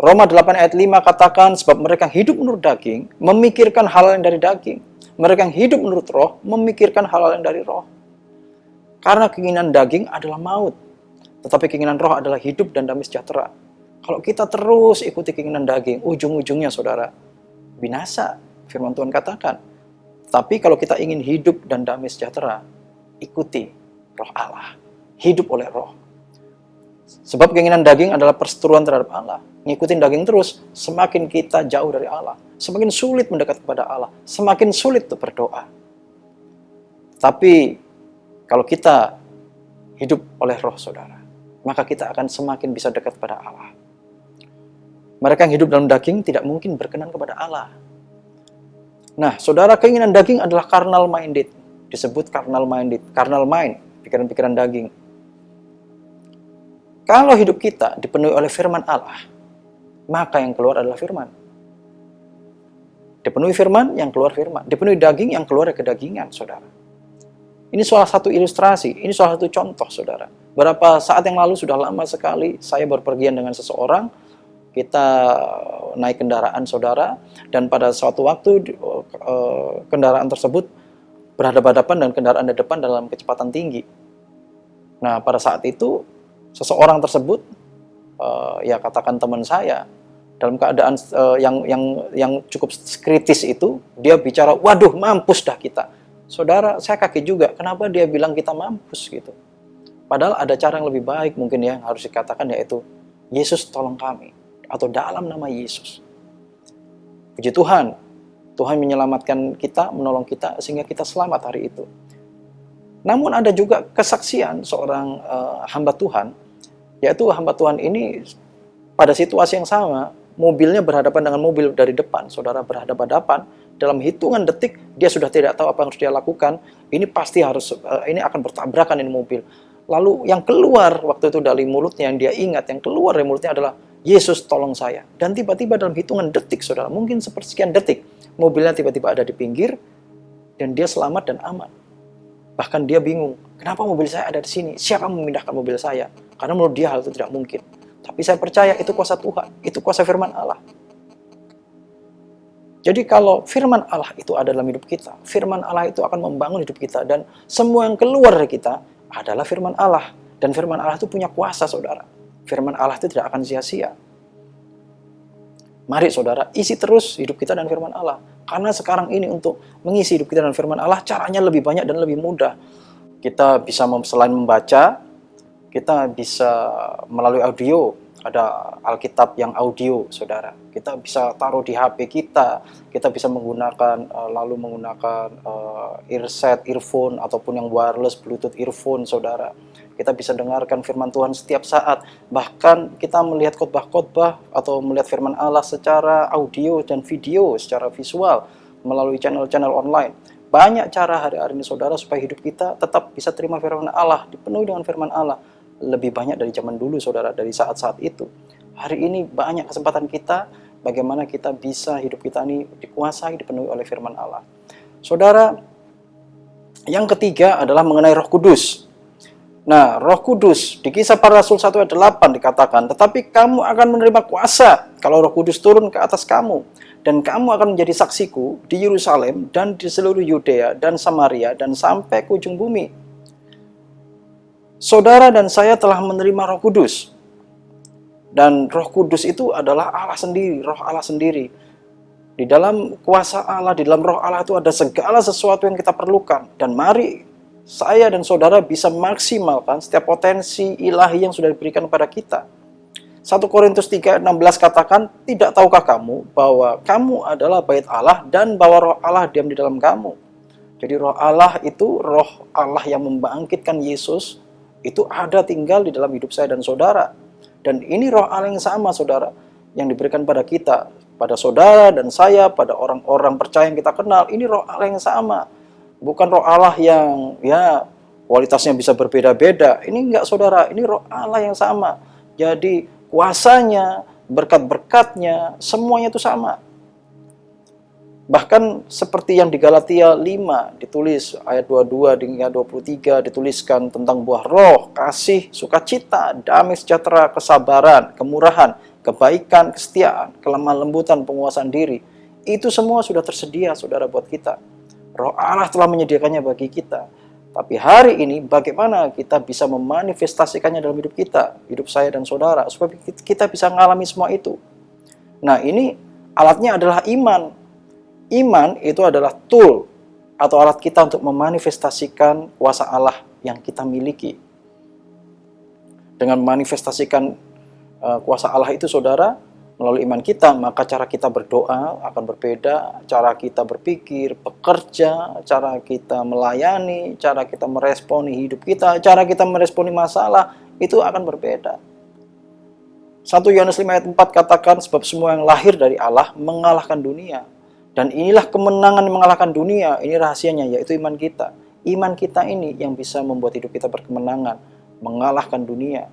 Roma 8 ayat 5 katakan, sebab mereka yang hidup menurut daging, memikirkan hal-hal yang dari daging. Mereka yang hidup menurut roh, memikirkan hal-hal yang dari roh. Karena keinginan daging adalah maut, tetapi keinginan roh adalah hidup dan damai sejahtera. Kalau kita terus ikuti keinginan daging, ujung-ujungnya saudara, binasa, firman Tuhan katakan. Tapi kalau kita ingin hidup dan damai sejahtera, ikuti roh Allah, hidup oleh roh. Sebab keinginan daging adalah perseteruan terhadap Allah. Ngikutin daging terus, semakin kita jauh dari Allah. Semakin sulit mendekat kepada Allah. Semakin sulit untuk berdoa. Tapi, kalau kita hidup oleh roh saudara, maka kita akan semakin bisa dekat kepada Allah. Mereka yang hidup dalam daging tidak mungkin berkenan kepada Allah. Nah, saudara, keinginan daging adalah carnal minded. Disebut carnal minded. Carnal mind, pikiran-pikiran daging. Kalau hidup kita dipenuhi oleh firman Allah, maka yang keluar adalah firman. Dipenuhi firman, yang keluar firman. Dipenuhi daging, yang keluar kedagingan, saudara. Ini salah satu ilustrasi, ini salah satu contoh, saudara. Beberapa saat yang lalu, sudah lama sekali, saya berpergian dengan seseorang, kita naik kendaraan, saudara, dan pada suatu waktu, kendaraan tersebut berhadapan-hadapan dengan kendaraan di depan dalam kecepatan tinggi. Nah, pada saat itu, seseorang tersebut, ya katakan teman saya, dalam keadaan yang cukup kritis itu, dia bicara, waduh mampus dah kita. Saudara, saya kaget juga, kenapa dia bilang kita mampus gitu. Padahal ada cara yang lebih baik mungkin ya, harus dikatakan, yaitu, Yesus tolong kami, atau dalam nama Yesus. Puji Tuhan, Tuhan menyelamatkan kita, menolong kita, sehingga kita selamat hari itu. Namun ada juga kesaksian seorang hamba Tuhan, yaitu hamba Tuhan ini pada situasi yang sama, mobilnya berhadapan dengan mobil dari depan, saudara, berhadapan-hadapan, dalam hitungan detik dia sudah tidak tahu apa yang harus dia lakukan, ini pasti harus, ini akan bertabrakan ini mobil. Lalu yang keluar waktu itu dari mulutnya, yang dia ingat, yang keluar dari mulutnya adalah, Yesus tolong saya. Dan tiba-tiba dalam hitungan detik, saudara, mungkin sepersekian detik, mobilnya tiba-tiba ada di pinggir, dan dia selamat dan aman. Bahkan dia bingung, kenapa mobil saya ada di sini? Siapa memindahkan mobil saya? Karena menurut dia hal itu tidak mungkin. Tapi saya percaya itu kuasa Tuhan, itu kuasa firman Allah. Jadi kalau firman Allah itu ada dalam hidup kita, firman Allah itu akan membangun hidup kita, dan semua yang keluar dari kita adalah firman Allah. Dan firman Allah itu punya kuasa, saudara. Firman Allah itu tidak akan sia-sia. Mari saudara, isi terus hidup kita dengan firman Allah. Karena sekarang ini untuk mengisi hidup kita dengan firman Allah, caranya lebih banyak dan lebih mudah. Kita bisa selain membaca, kita bisa melalui audio, ada Alkitab yang audio, saudara. Kita bisa taruh di HP kita bisa menggunakan, earset, earphone, ataupun yang wireless, Bluetooth earphone, saudara. kita bisa dengarkan firman Tuhan setiap saat. Bahkan kita melihat khotbah-khotbah atau melihat firman Allah secara audio dan video, secara visual melalui channel-channel online. Banyak cara hari-hari ini saudara supaya hidup kita tetap bisa terima firman Allah, dipenuhi dengan firman Allah. Lebih banyak dari zaman dulu saudara, dari saat-saat itu. Hari ini banyak kesempatan kita bagaimana kita bisa hidup kita ini dikuasai, dipenuhi oleh firman Allah. Saudara, yang ketiga adalah mengenai Roh Kudus. Nah, Roh Kudus di Kisah Para Rasul 1 ayat 8 dikatakan, tetapi kamu akan menerima kuasa kalau Roh Kudus turun ke atas kamu, dan kamu akan menjadi saksiku di Yerusalem dan di seluruh Yudea dan Samaria dan sampai ke ujung bumi. Saudara dan saya telah menerima Roh Kudus. Dan Roh Kudus itu adalah Allah sendiri, Roh Allah sendiri. Di dalam kuasa Allah, di dalam Roh Allah itu ada segala sesuatu yang kita perlukan. Dan mari saya dan saudara bisa maksimalkan setiap potensi ilahi yang sudah diberikan kepada kita. 1 Korintus 3 ayat 16 katakan, tidak tahukah kamu bahwa kamu adalah bait Allah dan bahwa Roh Allah diam di dalam kamu. Jadi Roh Allah itu Roh Allah yang membangkitkan Yesus, itu ada tinggal di dalam hidup saya dan saudara. Dan ini Roh Allah yang sama saudara, yang diberikan pada kita, pada saudara dan saya, pada orang-orang percaya yang kita kenal. Ini Roh Allah yang sama, bukan Roh Allah yang ya kualitasnya bisa berbeda-beda. Ini enggak saudara, ini Roh Allah yang sama. Jadi kuasanya, berkat-berkatnya, semuanya itu sama. Bahkan seperti yang di Galatia 5 ditulis ayat 22 hingga 23 dituliskan tentang buah roh, kasih, sukacita, damai sejahtera, kesabaran, kemurahan, kebaikan, kesetiaan, kelemah lembutan, penguasaan diri. Itu semua sudah tersedia saudara buat kita. Roh Allah telah menyediakannya bagi kita. Tapi hari ini bagaimana kita bisa memanifestasikannya dalam hidup kita, hidup saya dan saudara, supaya kita bisa mengalami semua itu. Nah, ini alatnya adalah iman. Iman itu adalah tool atau alat kita untuk memanifestasikan kuasa Allah yang kita miliki. Dengan memanifestasikan kuasa Allah itu saudara, melalui iman kita, maka cara kita berdoa akan berbeda, cara kita berpikir, bekerja, cara kita melayani, cara kita meresponi hidup kita, cara kita meresponi masalah, itu akan berbeda. 1 Yohanes 5 ayat 4 katakan, sebab semua yang lahir dari Allah mengalahkan dunia. Dan inilah kemenangan yang mengalahkan dunia, ini rahasianya, yaitu iman kita. Iman kita ini yang bisa membuat hidup kita berkemenangan, mengalahkan dunia.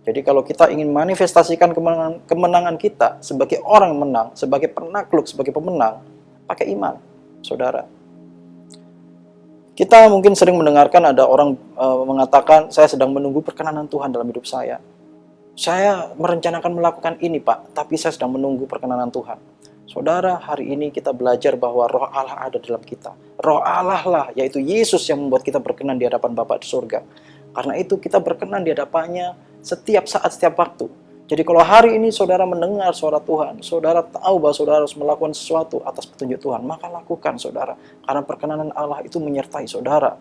Jadi kalau kita ingin manifestasikan kemenangan kita sebagai orang menang, sebagai penakluk, sebagai pemenang, pakai iman, saudara. Kita mungkin sering mendengarkan ada orang mengatakan, saya sedang menunggu perkenanan Tuhan dalam hidup saya. Saya merencanakan melakukan ini Pak, tapi saya sedang menunggu perkenanan Tuhan. Saudara, hari ini kita belajar bahwa Roh Allah ada dalam kita. Roh Allah lah, yaitu Yesus yang membuat kita berkenan di hadapan Bapa di surga. Karena itu kita berkenan di hadapannya setiap saat, setiap waktu. Jadi kalau hari ini saudara mendengar suara Tuhan, saudara tahu bahwa saudara harus melakukan sesuatu atas petunjuk Tuhan, maka lakukan saudara. Karena perkenanan Allah itu menyertai saudara.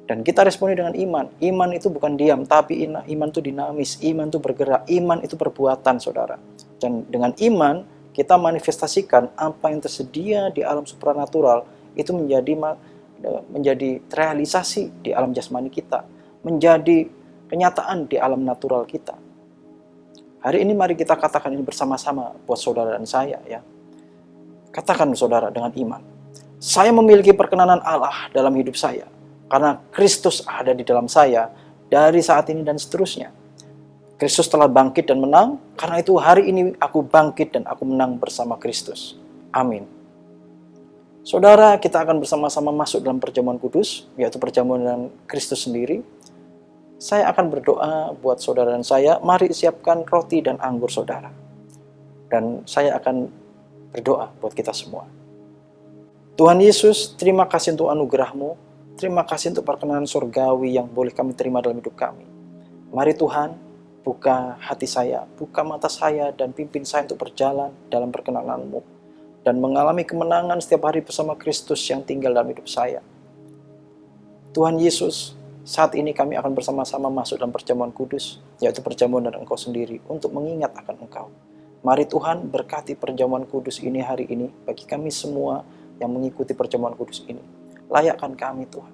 Dan kita responi dengan iman. Iman itu bukan diam, tapi iman itu dinamis, iman itu bergerak, iman itu perbuatan saudara. Dan dengan iman, kita manifestasikan apa yang tersedia di alam supranatural itu menjadi terrealisasi di alam jasmani kita, menjadi kenyataan di alam natural kita. Hari ini mari kita katakan ini bersama-sama buat saudara dan saya ya. Katakan saudara dengan iman. Saya memiliki perkenanan Allah dalam hidup saya karena Kristus ada di dalam saya dari saat ini dan seterusnya. Kristus telah bangkit dan menang, karena itu hari ini aku bangkit dan aku menang bersama Kristus. Amin. Saudara, kita akan bersama-sama masuk dalam perjamuan kudus, yaitu perjamuan dengan Kristus sendiri. Saya akan berdoa buat saudara dan saya, mari siapkan roti dan anggur saudara. Dan saya akan berdoa buat kita semua. Tuhan Yesus, terima kasih untuk anugerah-Mu, terima kasih untuk perkenanan surgawi yang boleh kami terima dalam hidup kami. Mari Tuhan, buka hati saya, buka mata saya, dan pimpin saya untuk berjalan dalam perkenanan-Mu. Dan mengalami kemenangan setiap hari bersama Kristus yang tinggal dalam hidup saya. Tuhan Yesus, saat ini kami akan bersama-sama masuk dalam perjamuan kudus, yaitu perjamuan dari Engkau sendiri, untuk mengingat akan Engkau. Mari Tuhan berkati perjamuan kudus ini hari ini, bagi kami semua yang mengikuti perjamuan kudus ini. Layakkan kami Tuhan.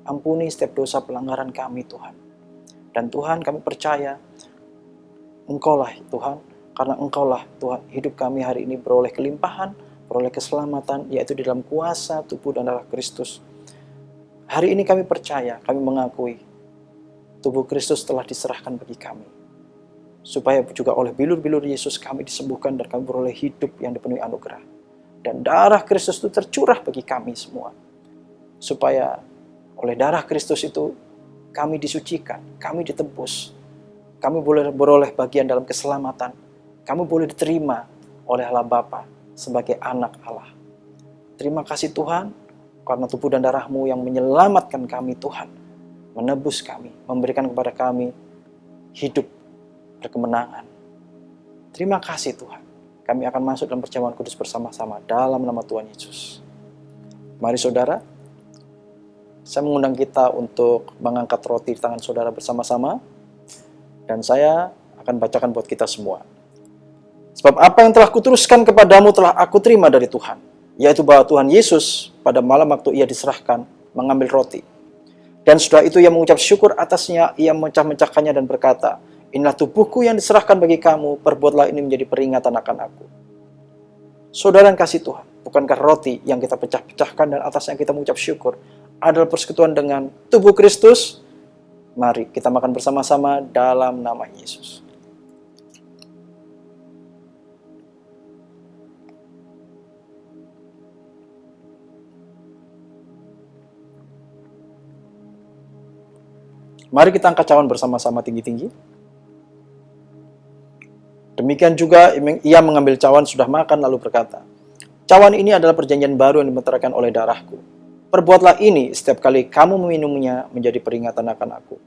Ampuni setiap dosa pelanggaran kami Tuhan. Dan Tuhan, kami percaya Engkaulah Tuhan, karena Engkaulah Tuhan, hidup kami hari ini beroleh kelimpahan, beroleh keselamatan, yaitu di dalam kuasa tubuh dan darah Kristus. Hari ini kami percaya, kami mengakui tubuh Kristus telah diserahkan bagi kami, supaya juga oleh bilur-bilur Yesus kami disembuhkan dan kami beroleh hidup yang dipenuhi anugerah. Dan darah Kristus itu tercurah bagi kami semua, supaya oleh darah Kristus itu kami disucikan, kami ditebus, kami boleh beroleh bagian dalam keselamatan, kami boleh diterima oleh Allah Bapa sebagai anak Allah. Terima kasih Tuhan, karena tubuh dan darah-Mu yang menyelamatkan kami Tuhan, menebus kami, memberikan kepada kami hidup berkemenangan. Terima kasih Tuhan. Kami akan masuk dalam perjamuan kudus bersama-sama dalam nama Tuhan Yesus. Mari saudara, saya mengundang kita untuk mengangkat roti di tangan saudara bersama-sama. Dan saya akan bacakan buat kita semua. Sebab apa yang telah kuteruskan kepadamu telah aku terima dari Tuhan, yaitu bahwa Tuhan Yesus pada malam waktu ia diserahkan mengambil roti. Dan setelah itu ia mengucap syukur atasnya, ia memecah-mecahkannya dan berkata, inilah tubuhku yang diserahkan bagi kamu, perbuatlah ini menjadi peringatan akan aku. Saudara yang kasih Tuhan, bukankah roti yang kita pecah-pecahkan dan atasnya kita mengucap syukur adalah persekutuan dengan tubuh Kristus? Mari kita makan bersama-sama dalam nama Yesus. Mari kita angkat cawan bersama-sama tinggi-tinggi. Demikian juga ia mengambil cawan sudah makan lalu berkata, cawan ini adalah perjanjian baru yang dimeteraikan oleh darahku. Perbuatlah ini setiap kali kamu meminumnya menjadi peringatan akan aku.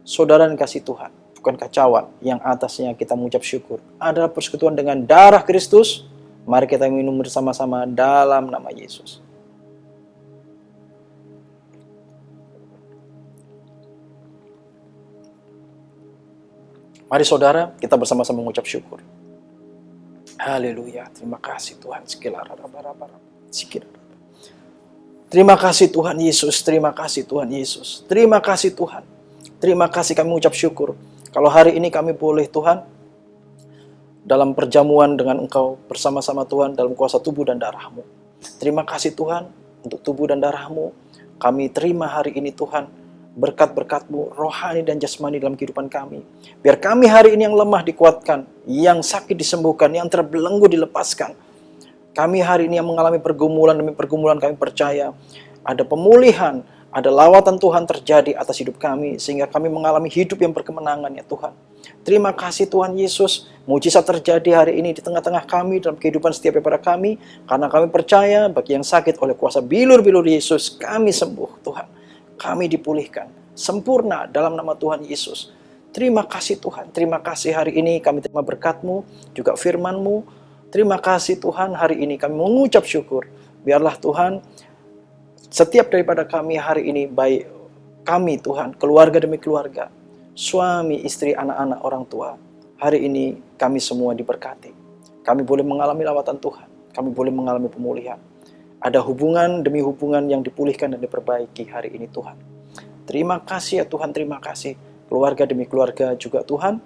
Saudara yang kasih Tuhan, bukankah cawan yang atasnya kita mengucap syukur adalah persekutuan dengan darah Kristus? Mari kita minum bersama-sama dalam nama Yesus. Mari saudara, kita bersama-sama mengucap syukur. Haleluya, terima kasih Tuhan. Terima kasih Tuhan Yesus, terima kasih Tuhan Yesus. Terima kasih Tuhan. Terima kasih kami mengucap syukur. Kalau hari ini kami boleh Tuhan, dalam perjamuan dengan Engkau bersama-sama Tuhan dalam kuasa tubuh dan darah-Mu. Terima kasih Tuhan untuk tubuh dan darah-Mu. Kami terima hari ini Tuhan, berkat-berkat-Mu rohani dan jasmani dalam kehidupan kami. Biar kami hari ini yang lemah dikuatkan, yang sakit disembuhkan, yang terbelenggu dilepaskan. Kami hari ini yang mengalami pergumulan demi pergumulan, kami percaya ada pemulihan, ada lawatan Tuhan terjadi atas hidup kami, sehingga kami mengalami hidup yang berkemenangan ya Tuhan. Terima kasih Tuhan Yesus, mujizat terjadi hari ini di tengah-tengah kami, dalam kehidupan setiap daripada kami, karena kami percaya bagi yang sakit oleh kuasa bilur-bilur Yesus, kami sembuh Tuhan. Kami dipulihkan, sempurna dalam nama Tuhan Yesus. Terima kasih Tuhan, terima kasih hari ini kami terima berkat-Mu, juga firman-Mu. Terima kasih Tuhan, hari ini kami mengucap syukur. Biarlah Tuhan, setiap daripada kami hari ini, baik kami Tuhan, keluarga demi keluarga, suami, istri, anak-anak, orang tua, hari ini kami semua diberkati. Kami boleh mengalami lawatan Tuhan, kami boleh mengalami pemulihan. Ada hubungan demi hubungan yang dipulihkan dan diperbaiki hari ini Tuhan. Terima kasih ya Tuhan, terima kasih. Keluarga demi keluarga juga Tuhan,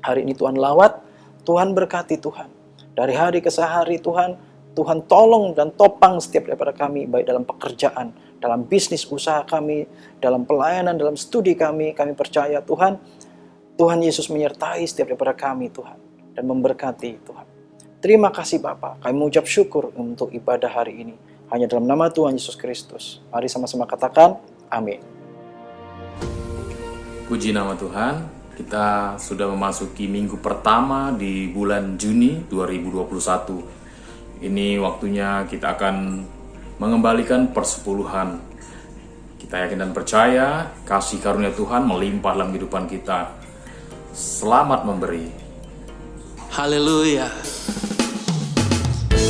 hari ini Tuhan lawat, Tuhan berkati Tuhan. Dari hari ke sehari Tuhan, Tuhan tolong dan topang setiap daripada kami, baik dalam pekerjaan, dalam bisnis usaha kami, dalam pelayanan, dalam studi kami percaya Tuhan, Tuhan Yesus menyertai setiap daripada kami Tuhan, dan memberkati Tuhan. Terima kasih Bapa, kami mengucap syukur untuk ibadah hari ini, hanya dalam nama Tuhan Yesus Kristus. Mari sama-sama katakan, amin.
Puji nama Tuhan. Kita sudah memasuki minggu pertama di bulan Juni 2021. Ini waktunya kita akan mengembalikan persepuluhan. Kita yakin dan percaya kasih karunia Tuhan melimpah dalam kehidupan kita. Selamat memberi.
Haleluya.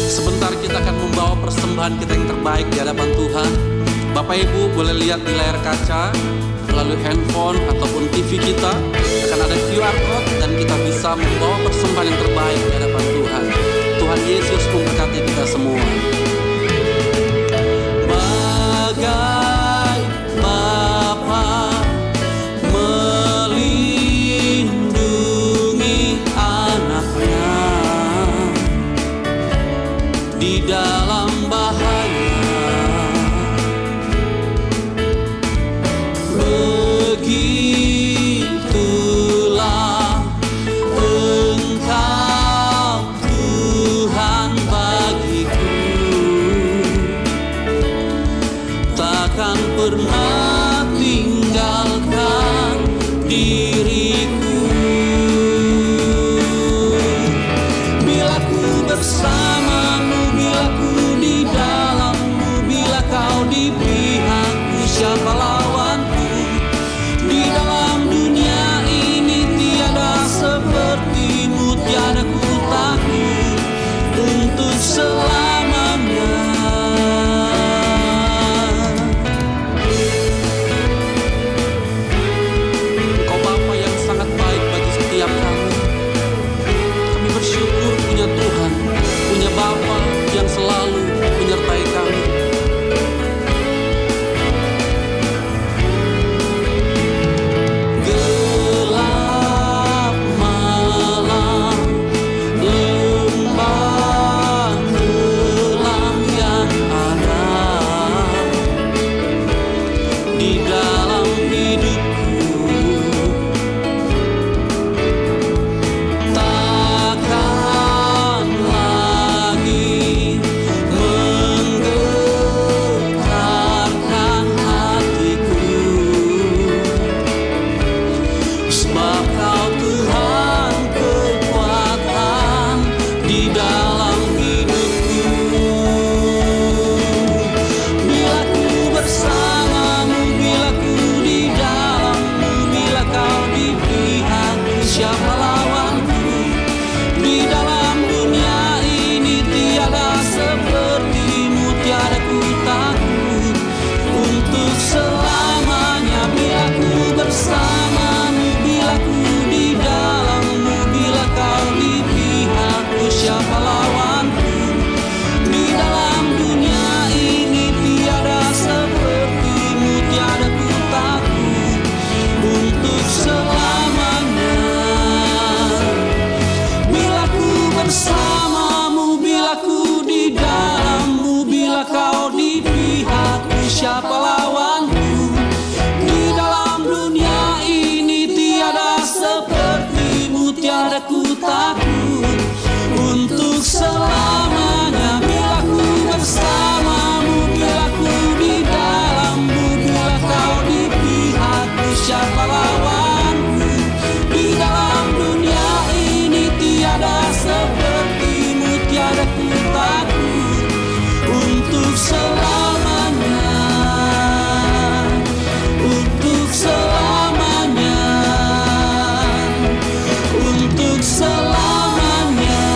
Sebentar kita akan membawa persembahan kita yang terbaik di hadapan Tuhan. Bapak Ibu boleh lihat di layar kaca, melalui handphone ataupun TV kita akan ada QR code dan kita bisa membawa persembahan yang terbaik di hadapan Tuhan. Tuhan Yesus memberkati kita semua. Bagaimana takkan pernah tinggalkan diriku. Bila ku bersamamu, bila ku di dalammu, bila kau di pihakku, siapa lawanku? Di dalam dunia ini tiada sepertimu, tiada ku takut untuk selamanya. Engkau Bapa yang sangat baik bagi setiap kami. Kami bersyukur punya Tuhan, punya Bapa yang selalu menyertai kami. Gelap malam, lembah kelam yang ada di dalam hidupku, takkan lagi menggetarkan hatiku, sebab Kau Tuhan kekuatan di dalam hidupku. Bila ku bersamamu, bila ku di dalammu, bila Kau di pihakku, siapa lawanku? Di dalam dunia ini tiada sepertimu, tiada ku takut untuk selamanya. Bila ku bersamamu, bila ku di dalammu, bila Kau di pihakku, siapa lawanku? Di dalam dunia ini tiada sepertimu, tiada ku takut untuk selamanya. Bila ku bersamamu, bila ku di dalammu, bila Kau di pihakku, siapa lawanku? Di dalam dunia ini tiada sepertimu, tiada ku takut untuk selamanya. Bila ku bersamamu, bila ku di dalammu, bila Kau di pihakku, siapa lawanku? Di dalam dunia ini tiada sepertimu, tiada ku takut untuk selamanya, untuk selamanya, untuk selamanya,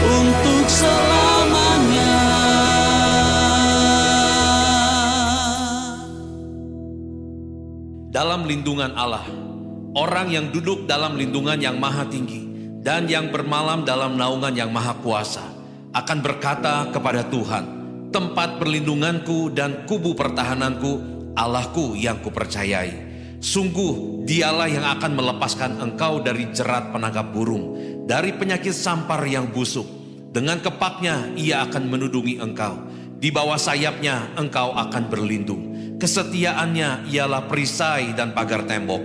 untuk selamanya.
Dalam lindungan Allah, orang yang duduk dalam lindungan yang maha tinggi dan yang bermalam dalam naungan yang maha kuasa akan berkata kepada Tuhan, tempat perlindunganku dan kubu pertahananku, Allahku yang kupercayai. Sungguh dialah yang akan melepaskan engkau dari jerat penangkap burung, dari penyakit sampar yang busuk. Dengan kepaknya ia akan menudungi engkau, di bawah sayapnya engkau akan berlindung. Kesetiaannya ialah perisai dan pagar tembok.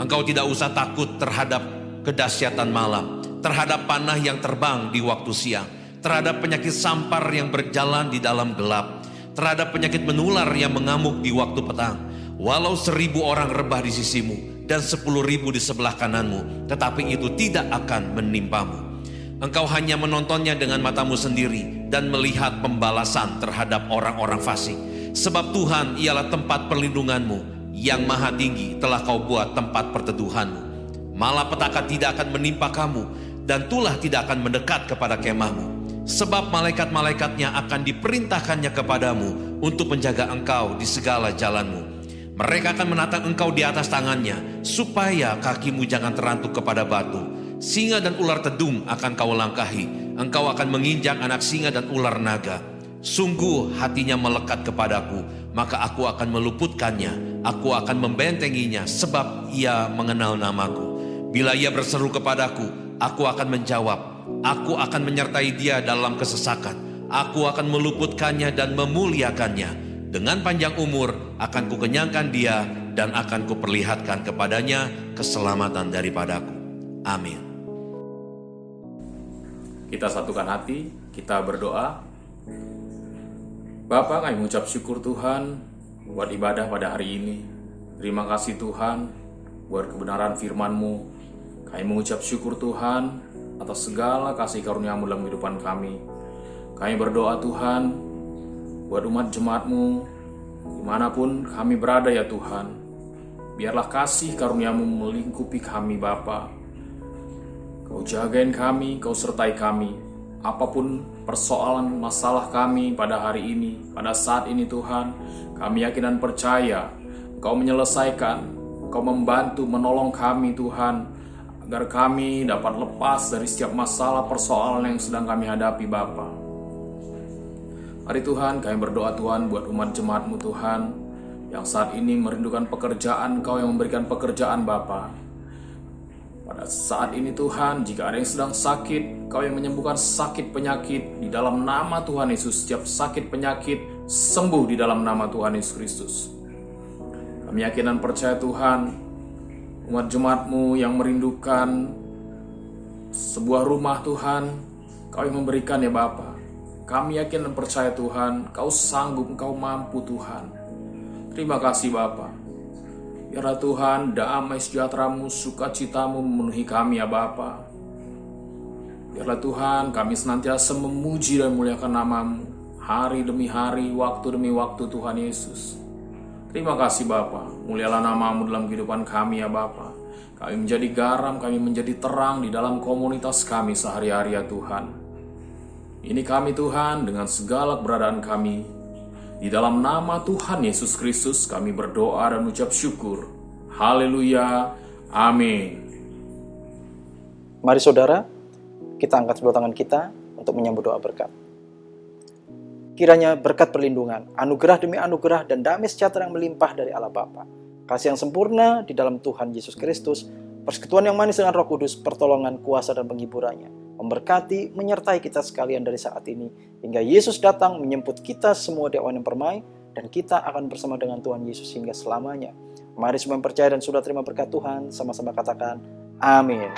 Engkau tidak usah takut terhadap kedahsyatan malam, terhadap panah yang terbang di waktu siang, terhadap penyakit sampar yang berjalan di dalam gelap, terhadap penyakit menular yang mengamuk di waktu petang. Walau 1000 orang rebah di sisimu dan 10.000 di sebelah kananmu, tetapi itu tidak akan menimpamu. Engkau hanya menontonnya dengan matamu sendiri dan melihat pembalasan terhadap orang-orang fasik. Sebab Tuhan ialah tempat perlindunganmu, yang maha tinggi telah kau buat tempat perteduhanmu. Malapetaka tidak akan menimpa kamu, dan tulah tidak akan mendekat kepada kemahmu. Sebab malaikat-malaikatnya akan diperintahkannya kepadamu untuk menjaga engkau di segala jalanmu. Mereka akan menatang engkau di atas tangannya, supaya kakimu jangan terantuk kepada batu. Singa dan ular tedung akan kau langkahi, engkau akan menginjak anak singa dan ular naga. Sungguh hatinya melekat kepadaku, maka aku akan meluputkannya, aku akan membentenginya, sebab ia mengenal namaku. Bila ia berseru kepadaku, aku akan menjawab, aku akan menyertai dia dalam kesesakan, aku akan meluputkannya dan memuliakannya. Dengan panjang umur akan kukenyangkan dia, dan akan kuperlihatkan kepadanya keselamatan daripadaku. Amin.
Kita satukan hati, kita berdoa. Bapa, kami mengucap syukur Tuhan buat ibadah pada hari ini. Terima kasih Tuhan buat kebenaran firman-Mu. Kami mengucap syukur Tuhan atas segala kasih karunia-Mu dalam kehidupan kami. Kami berdoa Tuhan buat umat jemaat-Mu dimanapun kami berada ya Tuhan. Biarlah kasih karunia-Mu melingkupi kami Bapa. Kau jagain kami, Kau sertai kami. Apapun persoalan masalah kami pada hari ini, pada saat ini Tuhan, kami yakin dan percaya Kau menyelesaikan, Kau membantu, menolong kami Tuhan, agar kami dapat lepas dari setiap masalah persoalan yang sedang kami hadapi Bapa. Mari Tuhan, kami berdoa Tuhan buat umat jemaat-Mu Tuhan, yang saat ini merindukan pekerjaan, Kau yang memberikan pekerjaan Bapa. Pada saat ini Tuhan, jika ada yang sedang sakit, Kau yang menyembuhkan sakit penyakit. Di dalam nama Tuhan Yesus, setiap sakit penyakit sembuh di dalam nama Tuhan Yesus Kristus. Kami yakin dan percaya Tuhan, umat jemaat-Mu yang merindukan sebuah rumah Tuhan, Kau yang memberikan ya Bapa. Kami yakin dan percaya Tuhan, Kau sanggup, Kau mampu Tuhan. Terima kasih Bapa. Biarlah Tuhan, damai sejahtera-Mu, sukacita-Mu memenuhi kami ya Bapa. Biarlah Tuhan, kami senantiasa memuji dan memuliakan nama-Mu, hari demi hari, waktu demi waktu Tuhan Yesus. Terima kasih Bapa, mulialah nama-Mu dalam kehidupan kami ya Bapa. Kami menjadi garam, kami menjadi terang di dalam komunitas kami sehari-hari ya Tuhan. Ini kami Tuhan, dengan segala keberadaan kami, di dalam nama Tuhan Yesus Kristus kami berdoa dan mengucap syukur. Haleluya. Amin.
Mari saudara, kita angkat kedua tangan kita untuk menyambut doa berkat. Kiranya berkat perlindungan, anugerah demi anugerah, dan damai sejahtera yang melimpah dari Allah Bapa, kasih yang sempurna di dalam Tuhan Yesus Kristus, persekutuan yang manis dengan Roh Kudus, pertolongan, kuasa, dan penghiburannya, memberkati, menyertai kita sekalian dari saat ini, hingga Yesus datang menjemput kita semua di awan yang permai, dan kita akan bersama dengan Tuhan Yesus hingga selamanya. Mari semua yang percaya dan sudah terima berkat Tuhan, sama-sama katakan, amin.